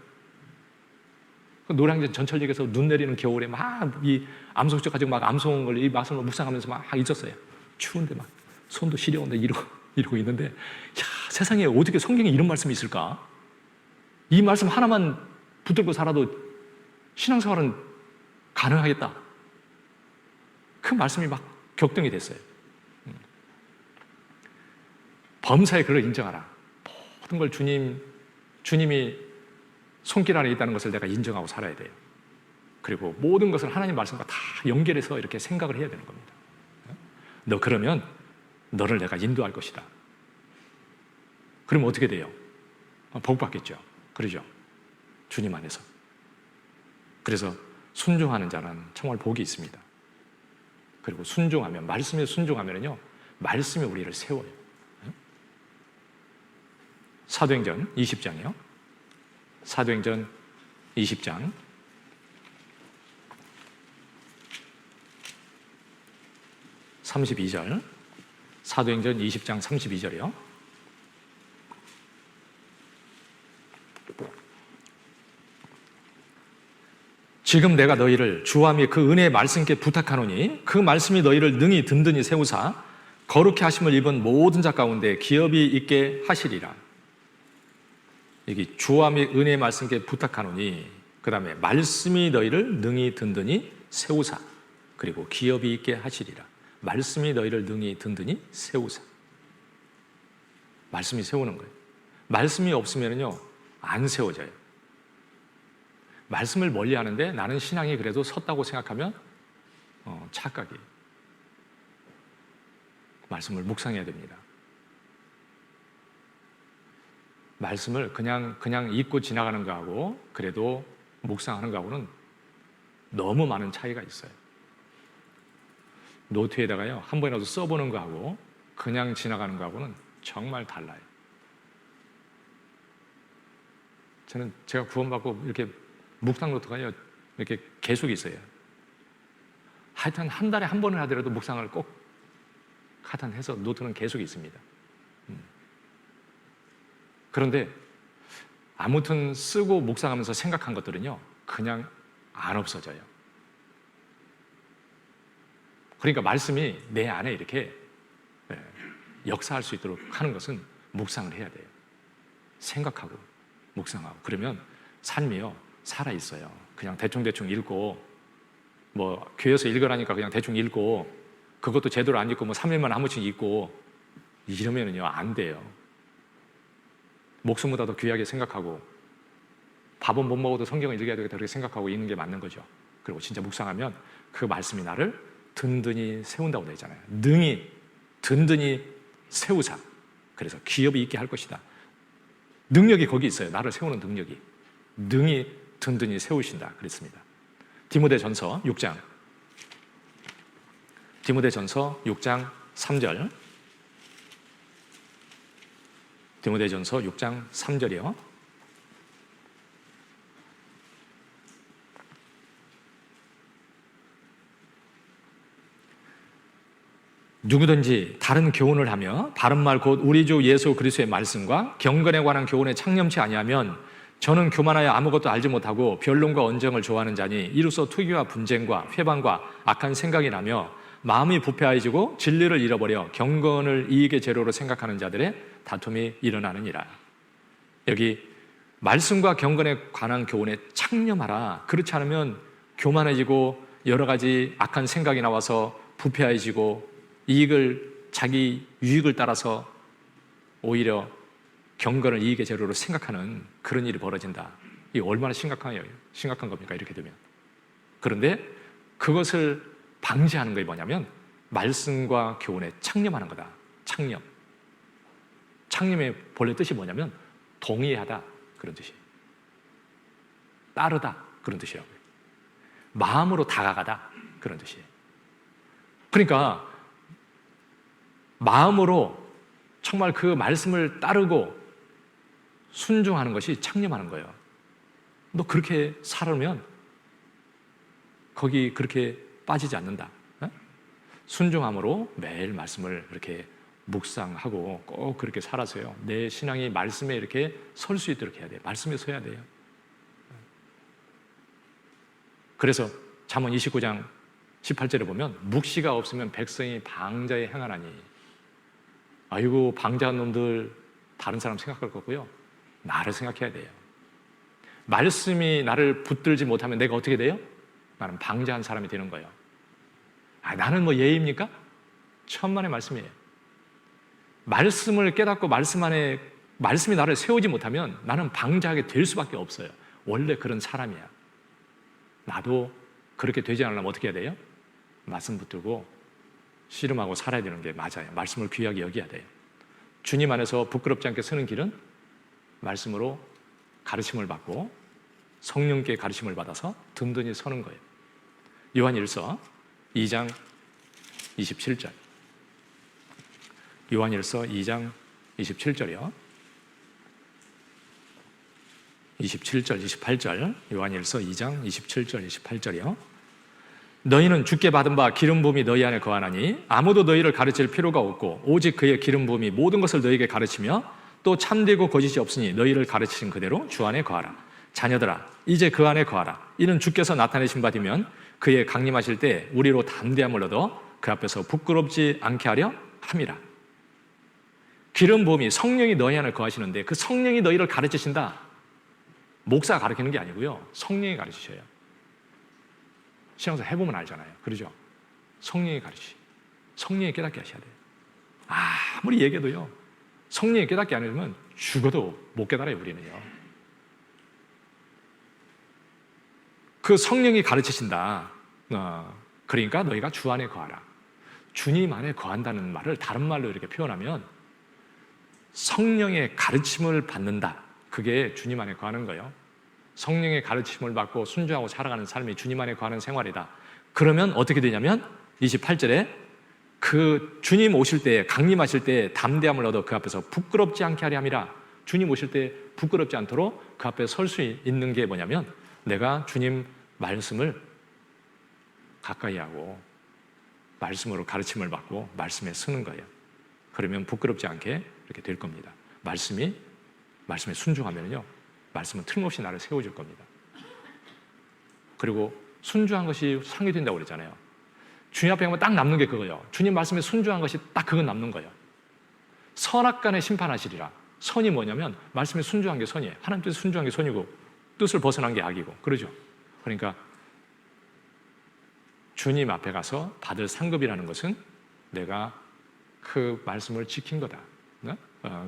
그 노량진 전철역에서 눈 내리는 겨울에 막 이 암송적 가지고 막 암송을 이 말씀을 묵상하면서 막 있었어요. 추운데 막 손도 시려운데 이러고 있는데, 야, 세상에 어떻게 성경에 이런 말씀이 있을까? 이 말씀 하나만 붙들고 살아도 신앙생활은 가능하겠다. 그 말씀이 막 격동이 됐어요. 범사의 그를 인정하라. 모든 걸 주님이 손길 안에 있다는 것을 내가 인정하고 살아야 돼요. 그리고 모든 것을 하나님 말씀과 다 연결해서 이렇게 생각을 해야 되는 겁니다. 너 그러면 너를 내가 인도할 것이다. 그러면 어떻게 돼요? 복 받겠죠. 그러죠. 주님 안에서. 그래서 순종하는 자는 정말 복이 있습니다. 그리고 순종하면, 말씀에 순종하면요, 말씀이 우리를 세워요. 사도행전 20장이요. 사도행전 20장 32절. 사도행전 20장 32절이요. 지금 내가 너희를 주와 및 그 은혜의 말씀께 부탁하노니 그 말씀이 너희를 능히 든든히 세우사 거룩히 하심을 입은 모든 자 가운데 기업이 있게 하시리라. 여기 주와 및 은혜의 말씀께 부탁하노니, 그 다음에 말씀이 너희를 능히 든든히 세우사, 그리고 기업이 있게 하시리라. 말씀이 너희를 능히 든든히 세우사. 말씀이 세우는 거예요. 말씀이 없으면요 안 세워져요. 말씀을 멀리 하는데 나는 신앙이 그래도 섰다고 생각하면 착각이에요. 말씀을 묵상해야 됩니다. 말씀을 그냥 읽고 지나가는 거하고 그래도 묵상하는 거하고는 너무 많은 차이가 있어요. 노트에다가요, 한 번이라도 써보는 거하고 그냥 지나가는 거하고는 정말 달라요. 제가 구원받고 이렇게 묵상 노트가요, 이렇게 계속 있어요. 하여튼 한 달에 한 번을 하더라도 묵상을 꼭 하여튼 해서 노트는 계속 있습니다. 그런데 아무튼 쓰고 묵상하면서 생각한 것들은요, 그냥 안 없어져요. 그러니까 말씀이 내 안에 이렇게 역사할 수 있도록 하는 것은 묵상을 해야 돼요. 생각하고 묵상하고. 그러면 삶이요, 살아있어요. 그냥 대충 읽고, 뭐 교회에서 읽으라니까 그냥 대충 읽고, 그것도 제대로 안 읽고 뭐 3일만 한 번씩 읽고 이러면은요, 안 돼요. 목숨보다 더 귀하게 생각하고, 밥은 못 먹어도 성경을 읽어야 되겠다 그렇게 생각하고 읽는 게 맞는 거죠. 그리고 진짜 묵상하면 그 말씀이 나를 든든히 세운다고 되어 있잖아요. 능히 든든히 세우사. 그래서 기업이 있게 할 것이다. 능력이 거기 있어요. 나를 세우는 능력이. 능히 든든히 세우신다 그랬습니다. 디모데전서 6장 3절. 디모데전서 6장 3절이요. 누구든지 다른 교훈을 하며 바른 말 곧 우리 주 예수 그리스도의 말씀과 경건에 관한 교훈에 창념치 아니하면 저는 교만하여 아무것도 알지 못하고 변론과 언쟁을 좋아하는 자니 이로써 투기와 분쟁과 회방과 악한 생각이 나며 마음이 부패하여지고 진리를 잃어버려 경건을 이익의 재료로 생각하는 자들의 다툼이 일어나느니라. 여기 말씀과 경건에 관한 교훈에 창념하라. 그렇지 않으면 교만해지고 여러 가지 악한 생각이 나와서 부패해지고 자기 유익을 따라서 오히려 경건을 이익의 재료로 생각하는 그런 일이 벌어진다. 이게 얼마나 심각한 겁니까? 이렇게 되면. 그런데 그것을 방지하는 게 뭐냐면 말씀과 교훈에 창념하는 거다. 창념. 창념의 본래 뜻이 뭐냐면 동의하다 그런 뜻이에요. 따르다 그런 뜻이라고요. 마음으로 다가가다 그런 뜻이에요. 그러니까 마음으로 정말 그 말씀을 따르고 순종하는 것이 창념하는 거예요. 너 그렇게 살아면 거기 그렇게 빠지지 않는다. 순종함으로 매일 말씀을 이렇게 묵상하고 꼭 그렇게 살아서요. 내 신앙이 말씀에 이렇게 설 수 있도록 해야 돼요. 말씀에 서야 돼요. 그래서 잠언 29장 18절에 보면 묵시가 없으면 백성이 방자에 행하나니. 아이고 방자한 놈들 다른 사람 생각할 거고요. 나를 생각해야 돼요. 말씀이 나를 붙들지 못하면 내가 어떻게 돼요? 나는 방자한 사람이 되는 거예요. 나는 뭐 예입니까? 천만의 말씀이에요. 말씀을 깨닫고 말씀이 나를 세우지 못하면 나는 방자하게 될 수밖에 없어요. 원래 그런 사람이야. 나도 그렇게 되지 않으려면 어떻게 해야 돼요? 말씀 붙들고 씨름하고 살아야 되는 게 맞아요. 말씀을 귀하게 여겨야 돼요. 주님 안에서 부끄럽지 않게 서는 길은 말씀으로 가르침을 받고 성령께 가르침을 받아서 든든히 서는 거예요. 요한일서 2장 27절. 요한일서 2장 27절이요. 27절, 28절. 요한일서 2장 27절, 28절이요. 너희는 주께 받은 바 기름 부음이 너희 안에 거하나니 아무도 너희를 가르칠 필요가 없고 오직 그의 기름 부음이 모든 것을 너희에게 가르치며 또 참되고 거짓이 없으니 너희를 가르치신 그대로 주 안에 거하라. 자녀들아 이제 그 안에 거하라. 이는 주께서 나타내신 바 되면 그의 강림하실 때 우리로 담대함을 얻어 그 앞에서 부끄럽지 않게 하려 함이라. 기름 부음이 성령이 너희 안에 거하시는데 그 성령이 너희를 가르치신다. 목사가 가르치는 게 아니고요. 성령이 가르치셔요. 신앙생활 해보면 알잖아요. 그러죠? 성령이 가르치. 성령이 깨닫게 하셔야 돼요. 아무리 얘기해도요. 성령이 깨닫게 안 해주면 죽어도 못 깨달아요. 우리는요. 그 성령이 가르치신다. 그러니까 너희가 주 안에 거하라. 주님 안에 거한다는 말을 다른 말로 이렇게 표현하면 성령의 가르침을 받는다. 그게 주님 안에 거하는 거예요. 성령의 가르침을 받고 순종하고 살아가는 삶이 주님 안에 거하는 생활이다. 그러면 어떻게 되냐면 28절에 그 주님 오실 때, 강림하실 때 담대함을 얻어 그 앞에서 부끄럽지 않게 하려 함이라. 주님 오실 때 부끄럽지 않도록 그 앞에 설 수 있는 게 뭐냐면 내가 주님 말씀을 가까이 하고 말씀으로 가르침을 받고 말씀에 쓰는 거예요. 그러면 부끄럽지 않게 이렇게 될 겁니다. 말씀에 순종하면요, 말씀은 틀림없이 나를 세워줄 겁니다. 그리고 순종한 것이 상이 된다고 그랬잖아요. 주님 앞에 가면 딱 남는 게 그거예요. 주님 말씀에 순종한 것이 딱 그건 남는 거예요. 선악간에 심판하시리라. 선이 뭐냐면 말씀에 순종한 게 선이에요. 하나님 뜻에 순종한 게 선이고 뜻을 벗어난 게 악이고, 그러죠. 그러니까 주님 앞에 가서 받을 상급이라는 것은 내가 그 말씀을 지킨 거다.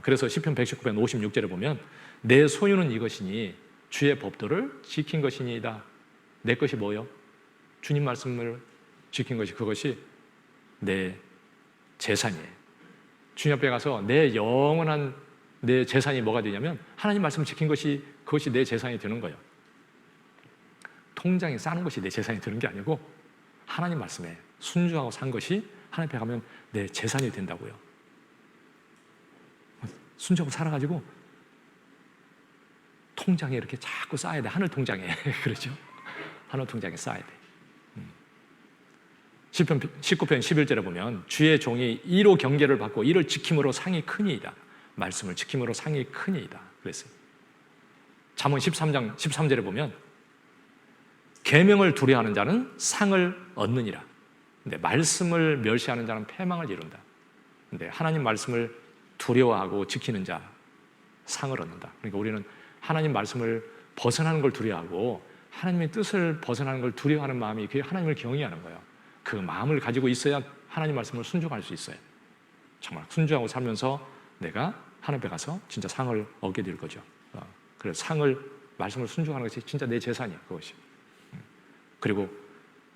그래서 시편 119편 56절에 보면 내 소유는 이것이니 주의 법도를 지킨 것이니이다. 내 것이 뭐요? 주님 말씀을 지킨 것이, 그것이 내 재산이에요. 주님 앞에 가서 내 영원한 내 재산이 뭐가 되냐면 하나님 말씀을 지킨 것이, 그것이 내 재산이 되는 거예요. 통장에 싸는 것이 내 재산이 되는 게 아니고 하나님 말씀에 순종하고 산 것이 하나님 앞에 가면 내 재산이 된다고요. 순종하고 살아가지고 통장에 이렇게 자꾸 쌓아야 돼. 하늘 통장에. 그렇죠? 하늘 통장에 쌓아야 돼. 시편 19편 11절에 보면 주의 종이 이로 경계를 받고 이를 지킴으로 상이 크니이다. 말씀을 지킴으로 상이 크니이다. 그랬어요. 잠언 13장 13절에 보면 계명을 두려워하는 자는 상을 얻느니라. 근데 말씀을 멸시하는 자는 패망을 이룬다. 근데 하나님 말씀을 두려워하고 지키는 자 상을 얻는다. 그러니까 우리는 하나님 말씀을 벗어나는 걸 두려워하고 하나님의 뜻을 벗어나는 걸 두려워하는 마음이, 그게 하나님을 경외하는 거예요. 그 마음을 가지고 있어야 하나님 말씀을 순종할 수 있어요. 정말 순종하고 살면서 내가 하나님 앞에 가서 진짜 상을 얻게 될 거죠. 그래서 말씀을 순종하는 것이 진짜 내 재산이에요. 그것이. 그리고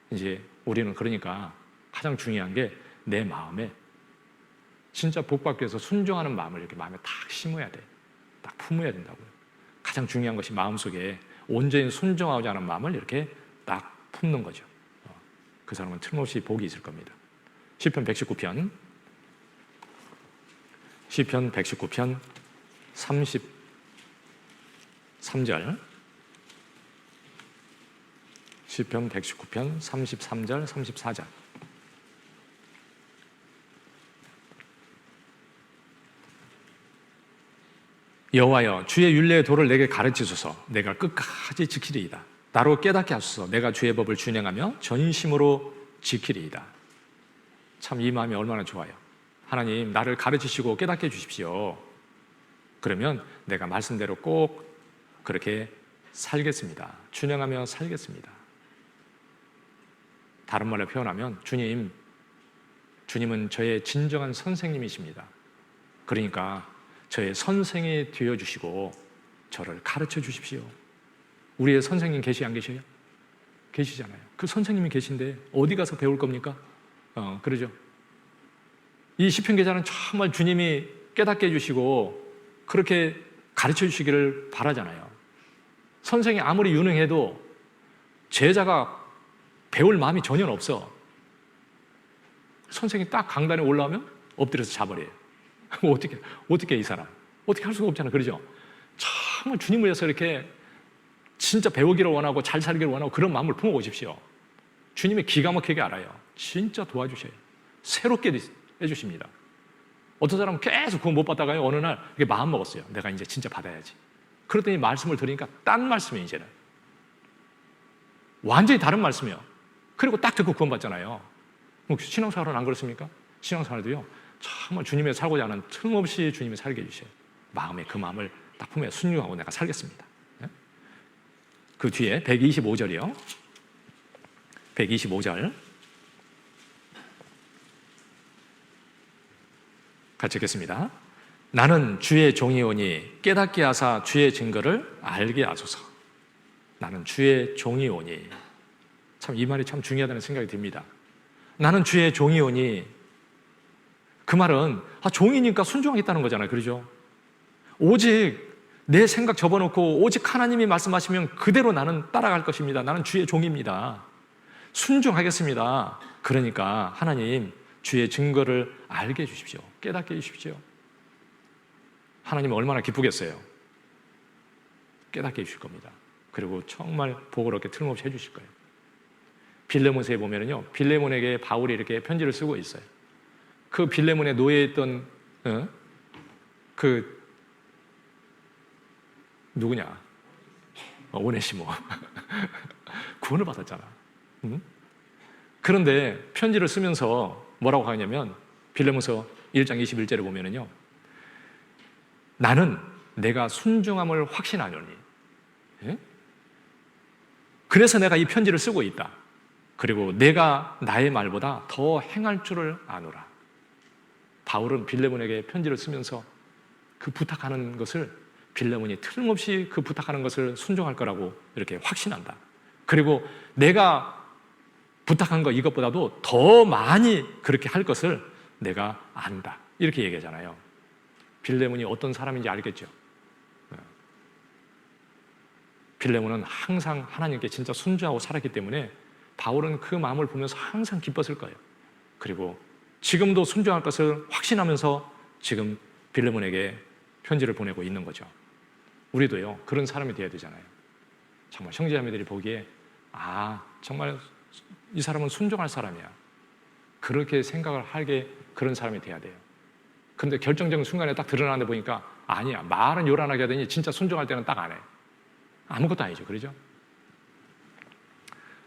이제 우리는 그러니까 가장 중요한 게 내 마음에 진짜 복받기 위해서 순종하는 마음을 이렇게 마음에 딱 심어야 돼. 딱 품어야 된다고요. 가장 중요한 것이 마음속에 온전히 순종하고자 하는 마음을 이렇게 딱 품는 거죠. 그 사람은 틀림없이 복이 있을 겁니다. 시편 119편 33절, 시편 119편 33절 34절. 여호와여 주의 율례의 도를 내게 가르치소서. 내가 끝까지 지키리이다. 나로 깨닫게 하소서. 내가 주의 법을 준행하며 전심으로 지키리이다. 참 이 마음이 얼마나 좋아요. 하나님 나를 가르치시고 깨닫게 해주십시오. 그러면 내가 말씀대로 꼭 그렇게 살겠습니다. 준행하며 살겠습니다. 다른 말로 표현하면 주님은 저의 진정한 선생님이십니다. 그러니까 저의 선생이 되어주시고 저를 가르쳐 주십시오. 우리의 선생님 계시 안 계셔요? 계시잖아요. 그 선생님이 계신데 어디 가서 배울 겁니까? 그러죠. 이 시편 기자는 정말 주님이 깨닫게 해주시고 그렇게 가르쳐 주시기를 바라잖아요. 선생이 아무리 유능해도 제자가 배울 마음이 전혀 없어. 선생이 딱 강단에 올라오면 엎드려서 자버려요. 어떻게 이 사람? 어떻게 할 수가 없잖아. 그러죠? 정말 주님을 위해서 이렇게 진짜 배우기를 원하고 잘 살기를 원하고 그런 마음을 품어보십시오. 주님이 기가 막히게 알아요. 진짜 도와주셔요. 새롭게 해주십니다. 어떤 사람은 계속 그거 못 받다가요, 어느 날 이게 마음 먹었어요. 내가 이제 진짜 받아야지. 그랬더니 말씀을 들으니까 딴 말씀이에요. 이제는 완전히 다른 말씀이에요. 그리고 딱 듣고 구원받잖아요. 신앙생활은 안 그렇습니까? 신앙생활도요, 정말 주님의 살고자 하는 틈없이 주님이 살게 해주셔요. 마음에 그 마음을 딱 품에 순종하고 내가 살겠습니다. 그 뒤에 125절이요. 125절 같이 읽겠습니다. 나는 주의 종이오니 깨닫게 하사 주의 증거를 알게 하소서. 나는 주의 종이오니. 참 이 말이 참 중요하다는 생각이 듭니다. 나는 주의 종이오니. 그 말은 종이니까 순종하겠다는 거잖아요. 그렇죠? 오직 내 생각 접어놓고 오직 하나님이 말씀하시면 그대로 나는 따라갈 것입니다. 나는 주의 종입니다. 순종하겠습니다. 그러니까 하나님 주의 증거를 알게 해주십시오. 깨닫게 해주십시오. 하나님은 얼마나 기쁘겠어요. 깨닫게 해주실 겁니다. 그리고 정말 복을 얻게 틀림없이 해주실 거예요. 빌레몬서에 보면은요, 빌레몬에게 바울이 이렇게 편지를 쓰고 있어요. 그 빌레몬에 놓여있던 그 누구냐? 오네시모. 구원을 받았잖아. 응? 그런데 편지를 쓰면서 뭐라고 하냐면 빌레몬서 1장 21절에 보면은요, 나는 내가 순종함을 확신하노니, 예? 그래서 내가 이 편지를 쓰고 있다. 그리고 내가 나의 말보다 더 행할 줄을 아노라. 바울은 빌레몬에게 편지를 쓰면서 그 부탁하는 것을, 빌레몬이 틀림없이 그 부탁하는 것을 순종할 거라고 이렇게 확신한다. 그리고 내가 부탁한 거 이것보다도 더 많이 그렇게 할 것을 내가 안다. 이렇게 얘기하잖아요. 빌레몬이 어떤 사람인지 알겠죠? 빌레몬은 항상 하나님께 진짜 순종하고 살았기 때문에 바울은 그 마음을 보면서 항상 기뻤을 거예요. 그리고 지금도 순종할 것을 확신하면서 지금 빌레몬에게 편지를 보내고 있는 거죠. 우리도요, 그런 사람이 되어야 되잖아요. 정말 형제자매들이 보기에 정말 이 사람은 순종할 사람이야. 그렇게 생각을 하게 그런 사람이 돼야 돼요. 근데 결정적인 순간에 딱 드러나는데 보니까 아니야. 말은 요란하게 하더니 진짜 순종할 때는 딱 안 해. 아무것도 아니죠. 그러죠?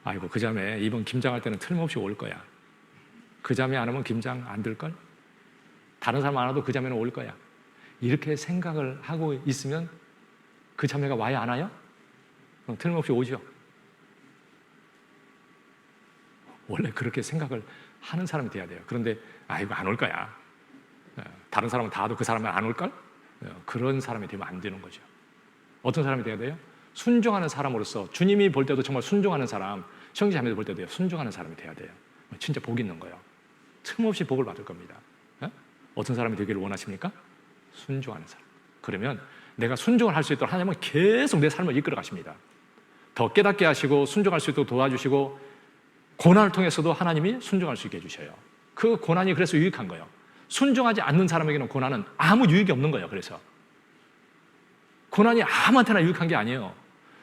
아이고, 그 자매 이번 김장할 때는 틀림없이 올 거야. 그 자매 안 오면 김장 안 들걸? 다른 사람 안 와도 그 자매는 올 거야. 이렇게 생각을 하고 있으면 그 자매가 와야 안 와요? 틀림없이 오죠. 원래 그렇게 생각을 하는 사람이 돼야 돼요. 그런데 아이고, 안 올 거야. 다른 사람은 다 와도 그 사람은 안 올걸? 그런 사람이 되면 안 되는 거죠. 어떤 사람이 돼야 돼요? 순종하는 사람으로서, 주님이 볼 때도 정말 순종하는 사람, 형제자매들 볼 때도 순종하는 사람이 돼야 돼요. 진짜 복 있는 거예요. 틈없이 복을 받을 겁니다. 어떤 사람이 되기를 원하십니까? 순종하는 사람. 그러면 내가 순종을 할 수 있도록 하나님은 계속 내 삶을 이끌어 가십니다. 더 깨닫게 하시고 순종할 수 있도록 도와주시고, 고난을 통해서도 하나님이 순종할 수 있게 해주셔요. 그 고난이 그래서 유익한 거예요. 순종하지 않는 사람에게는 고난은 아무 유익이 없는 거예요. 그래서 고난이 아무한테나 유익한 게 아니에요.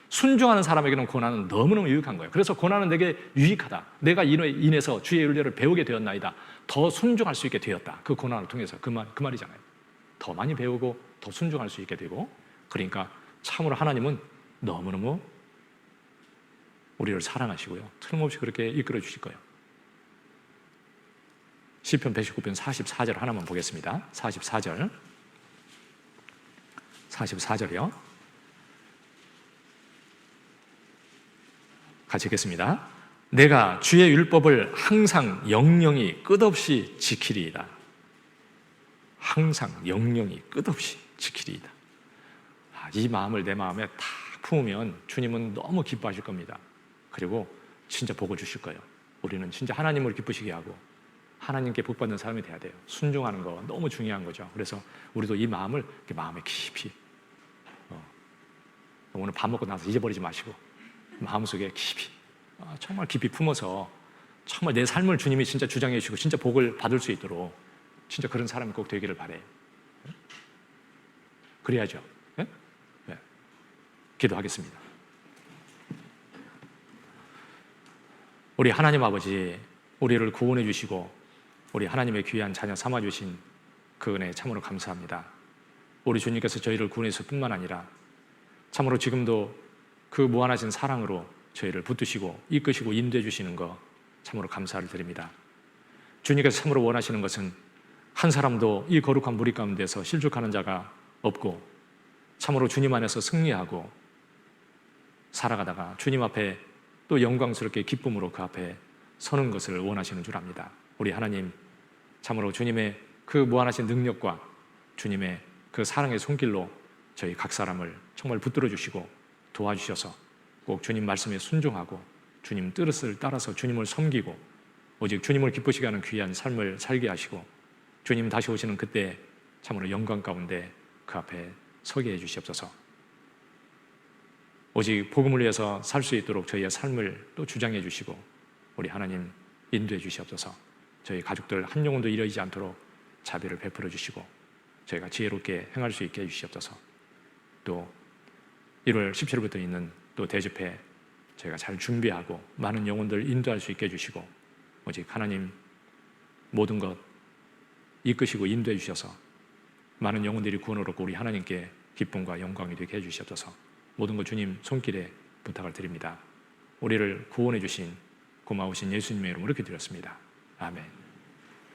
순종하는 사람에게는 고난은 너무너무 유익한 거예요. 그래서 고난은 내게 유익하다. 내가 인해서 주의 윤례를 배우게 되었나이다. 더 순종할 수 있게 되었다. 그 고난을 통해서 그 말이잖아요. 더 많이 배우고 더 순종할 수 있게 되고, 그러니까 참으로 하나님은 너무너무 우리를 사랑하시고요, 틀림없이 그렇게 이끌어 주실 거예요. 시편 119편 44절 하나만 보겠습니다. 44절이요. 같이 읽겠습니다. 내가 주의 율법을 항상 영영이 끝없이 지키리이다. 항상 영영이 끝없이 지키리이다. 이 마음을 내 마음에 다 품으면 주님은 너무 기뻐하실 겁니다. 그리고 진짜 복을 주실 거예요. 우리는 진짜 하나님을 기쁘시게 하고 하나님께 복받는 사람이 돼야 돼요. 순종하는 거 너무 중요한 거죠. 그래서 우리도 이 마음을 마음에 깊이, 오늘 밥 먹고 나서 잊어버리지 마시고 마음속에 깊이, 정말 깊이 품어서 정말 내 삶을 주님이 진짜 주장해 주시고 진짜 복을 받을 수 있도록 진짜 그런 사람이 꼭 되기를 바래요. 그래야죠. 네? 네. 기도하겠습니다. 우리 하나님 아버지, 우리를 구원해 주시고 우리 하나님의 귀한 자녀 삼아 주신 그 은혜 참으로 감사합니다. 우리 주님께서 저희를 구원해서 뿐만 아니라 참으로 지금도 그 무한하신 사랑으로 저희를 붙드시고 이끄시고 인도해 주시는 거 참으로 감사를 드립니다. 주님께서 참으로 원하시는 것은 한 사람도 이 거룩한 무리 가운데서 실족하는 자가 없고 참으로 주님 안에서 승리하고 살아가다가 주님 앞에 또 영광스럽게 기쁨으로 그 앞에 서는 것을 원하시는 줄 압니다. 우리 하나님, 참으로 주님의 그 무한하신 능력과 주님의 그 사랑의 손길로 저희 각 사람을 정말 붙들어 주시고 도와주셔서 꼭 주님 말씀에 순종하고 주님 뜻을 따라서 주님을 섬기고 오직 주님을 기쁘시게 하는 귀한 삶을 살게 하시고 주님 다시 오시는 그때 참으로 영광 가운데 그 앞에 서게 해주시옵소서. 오직 복음을 위해서 살 수 있도록 저희의 삶을 또 주장해 주시고 우리 하나님 인도해 주시옵소서. 저희 가족들 한 영혼도 잃어지지 않도록 자비를 베풀어 주시고 저희가 지혜롭게 행할 수 있게 해주시옵소서. 또 1월 17일부터 있는 또 대집회 저희가 잘 준비하고 많은 영혼들 인도할 수 있게 해주시고 오직 하나님 모든 것 이끄시고 인도해 주셔서 많은 영혼들이 구원을 얻고 우리 하나님께 기쁨과 영광이 되게 해주시옵소서. 모든 것 주님 손길에 부탁을 드립니다. 우리를 구원해 주신 고마우신 예수님의 이름으로 기도드렸습니다. 아멘.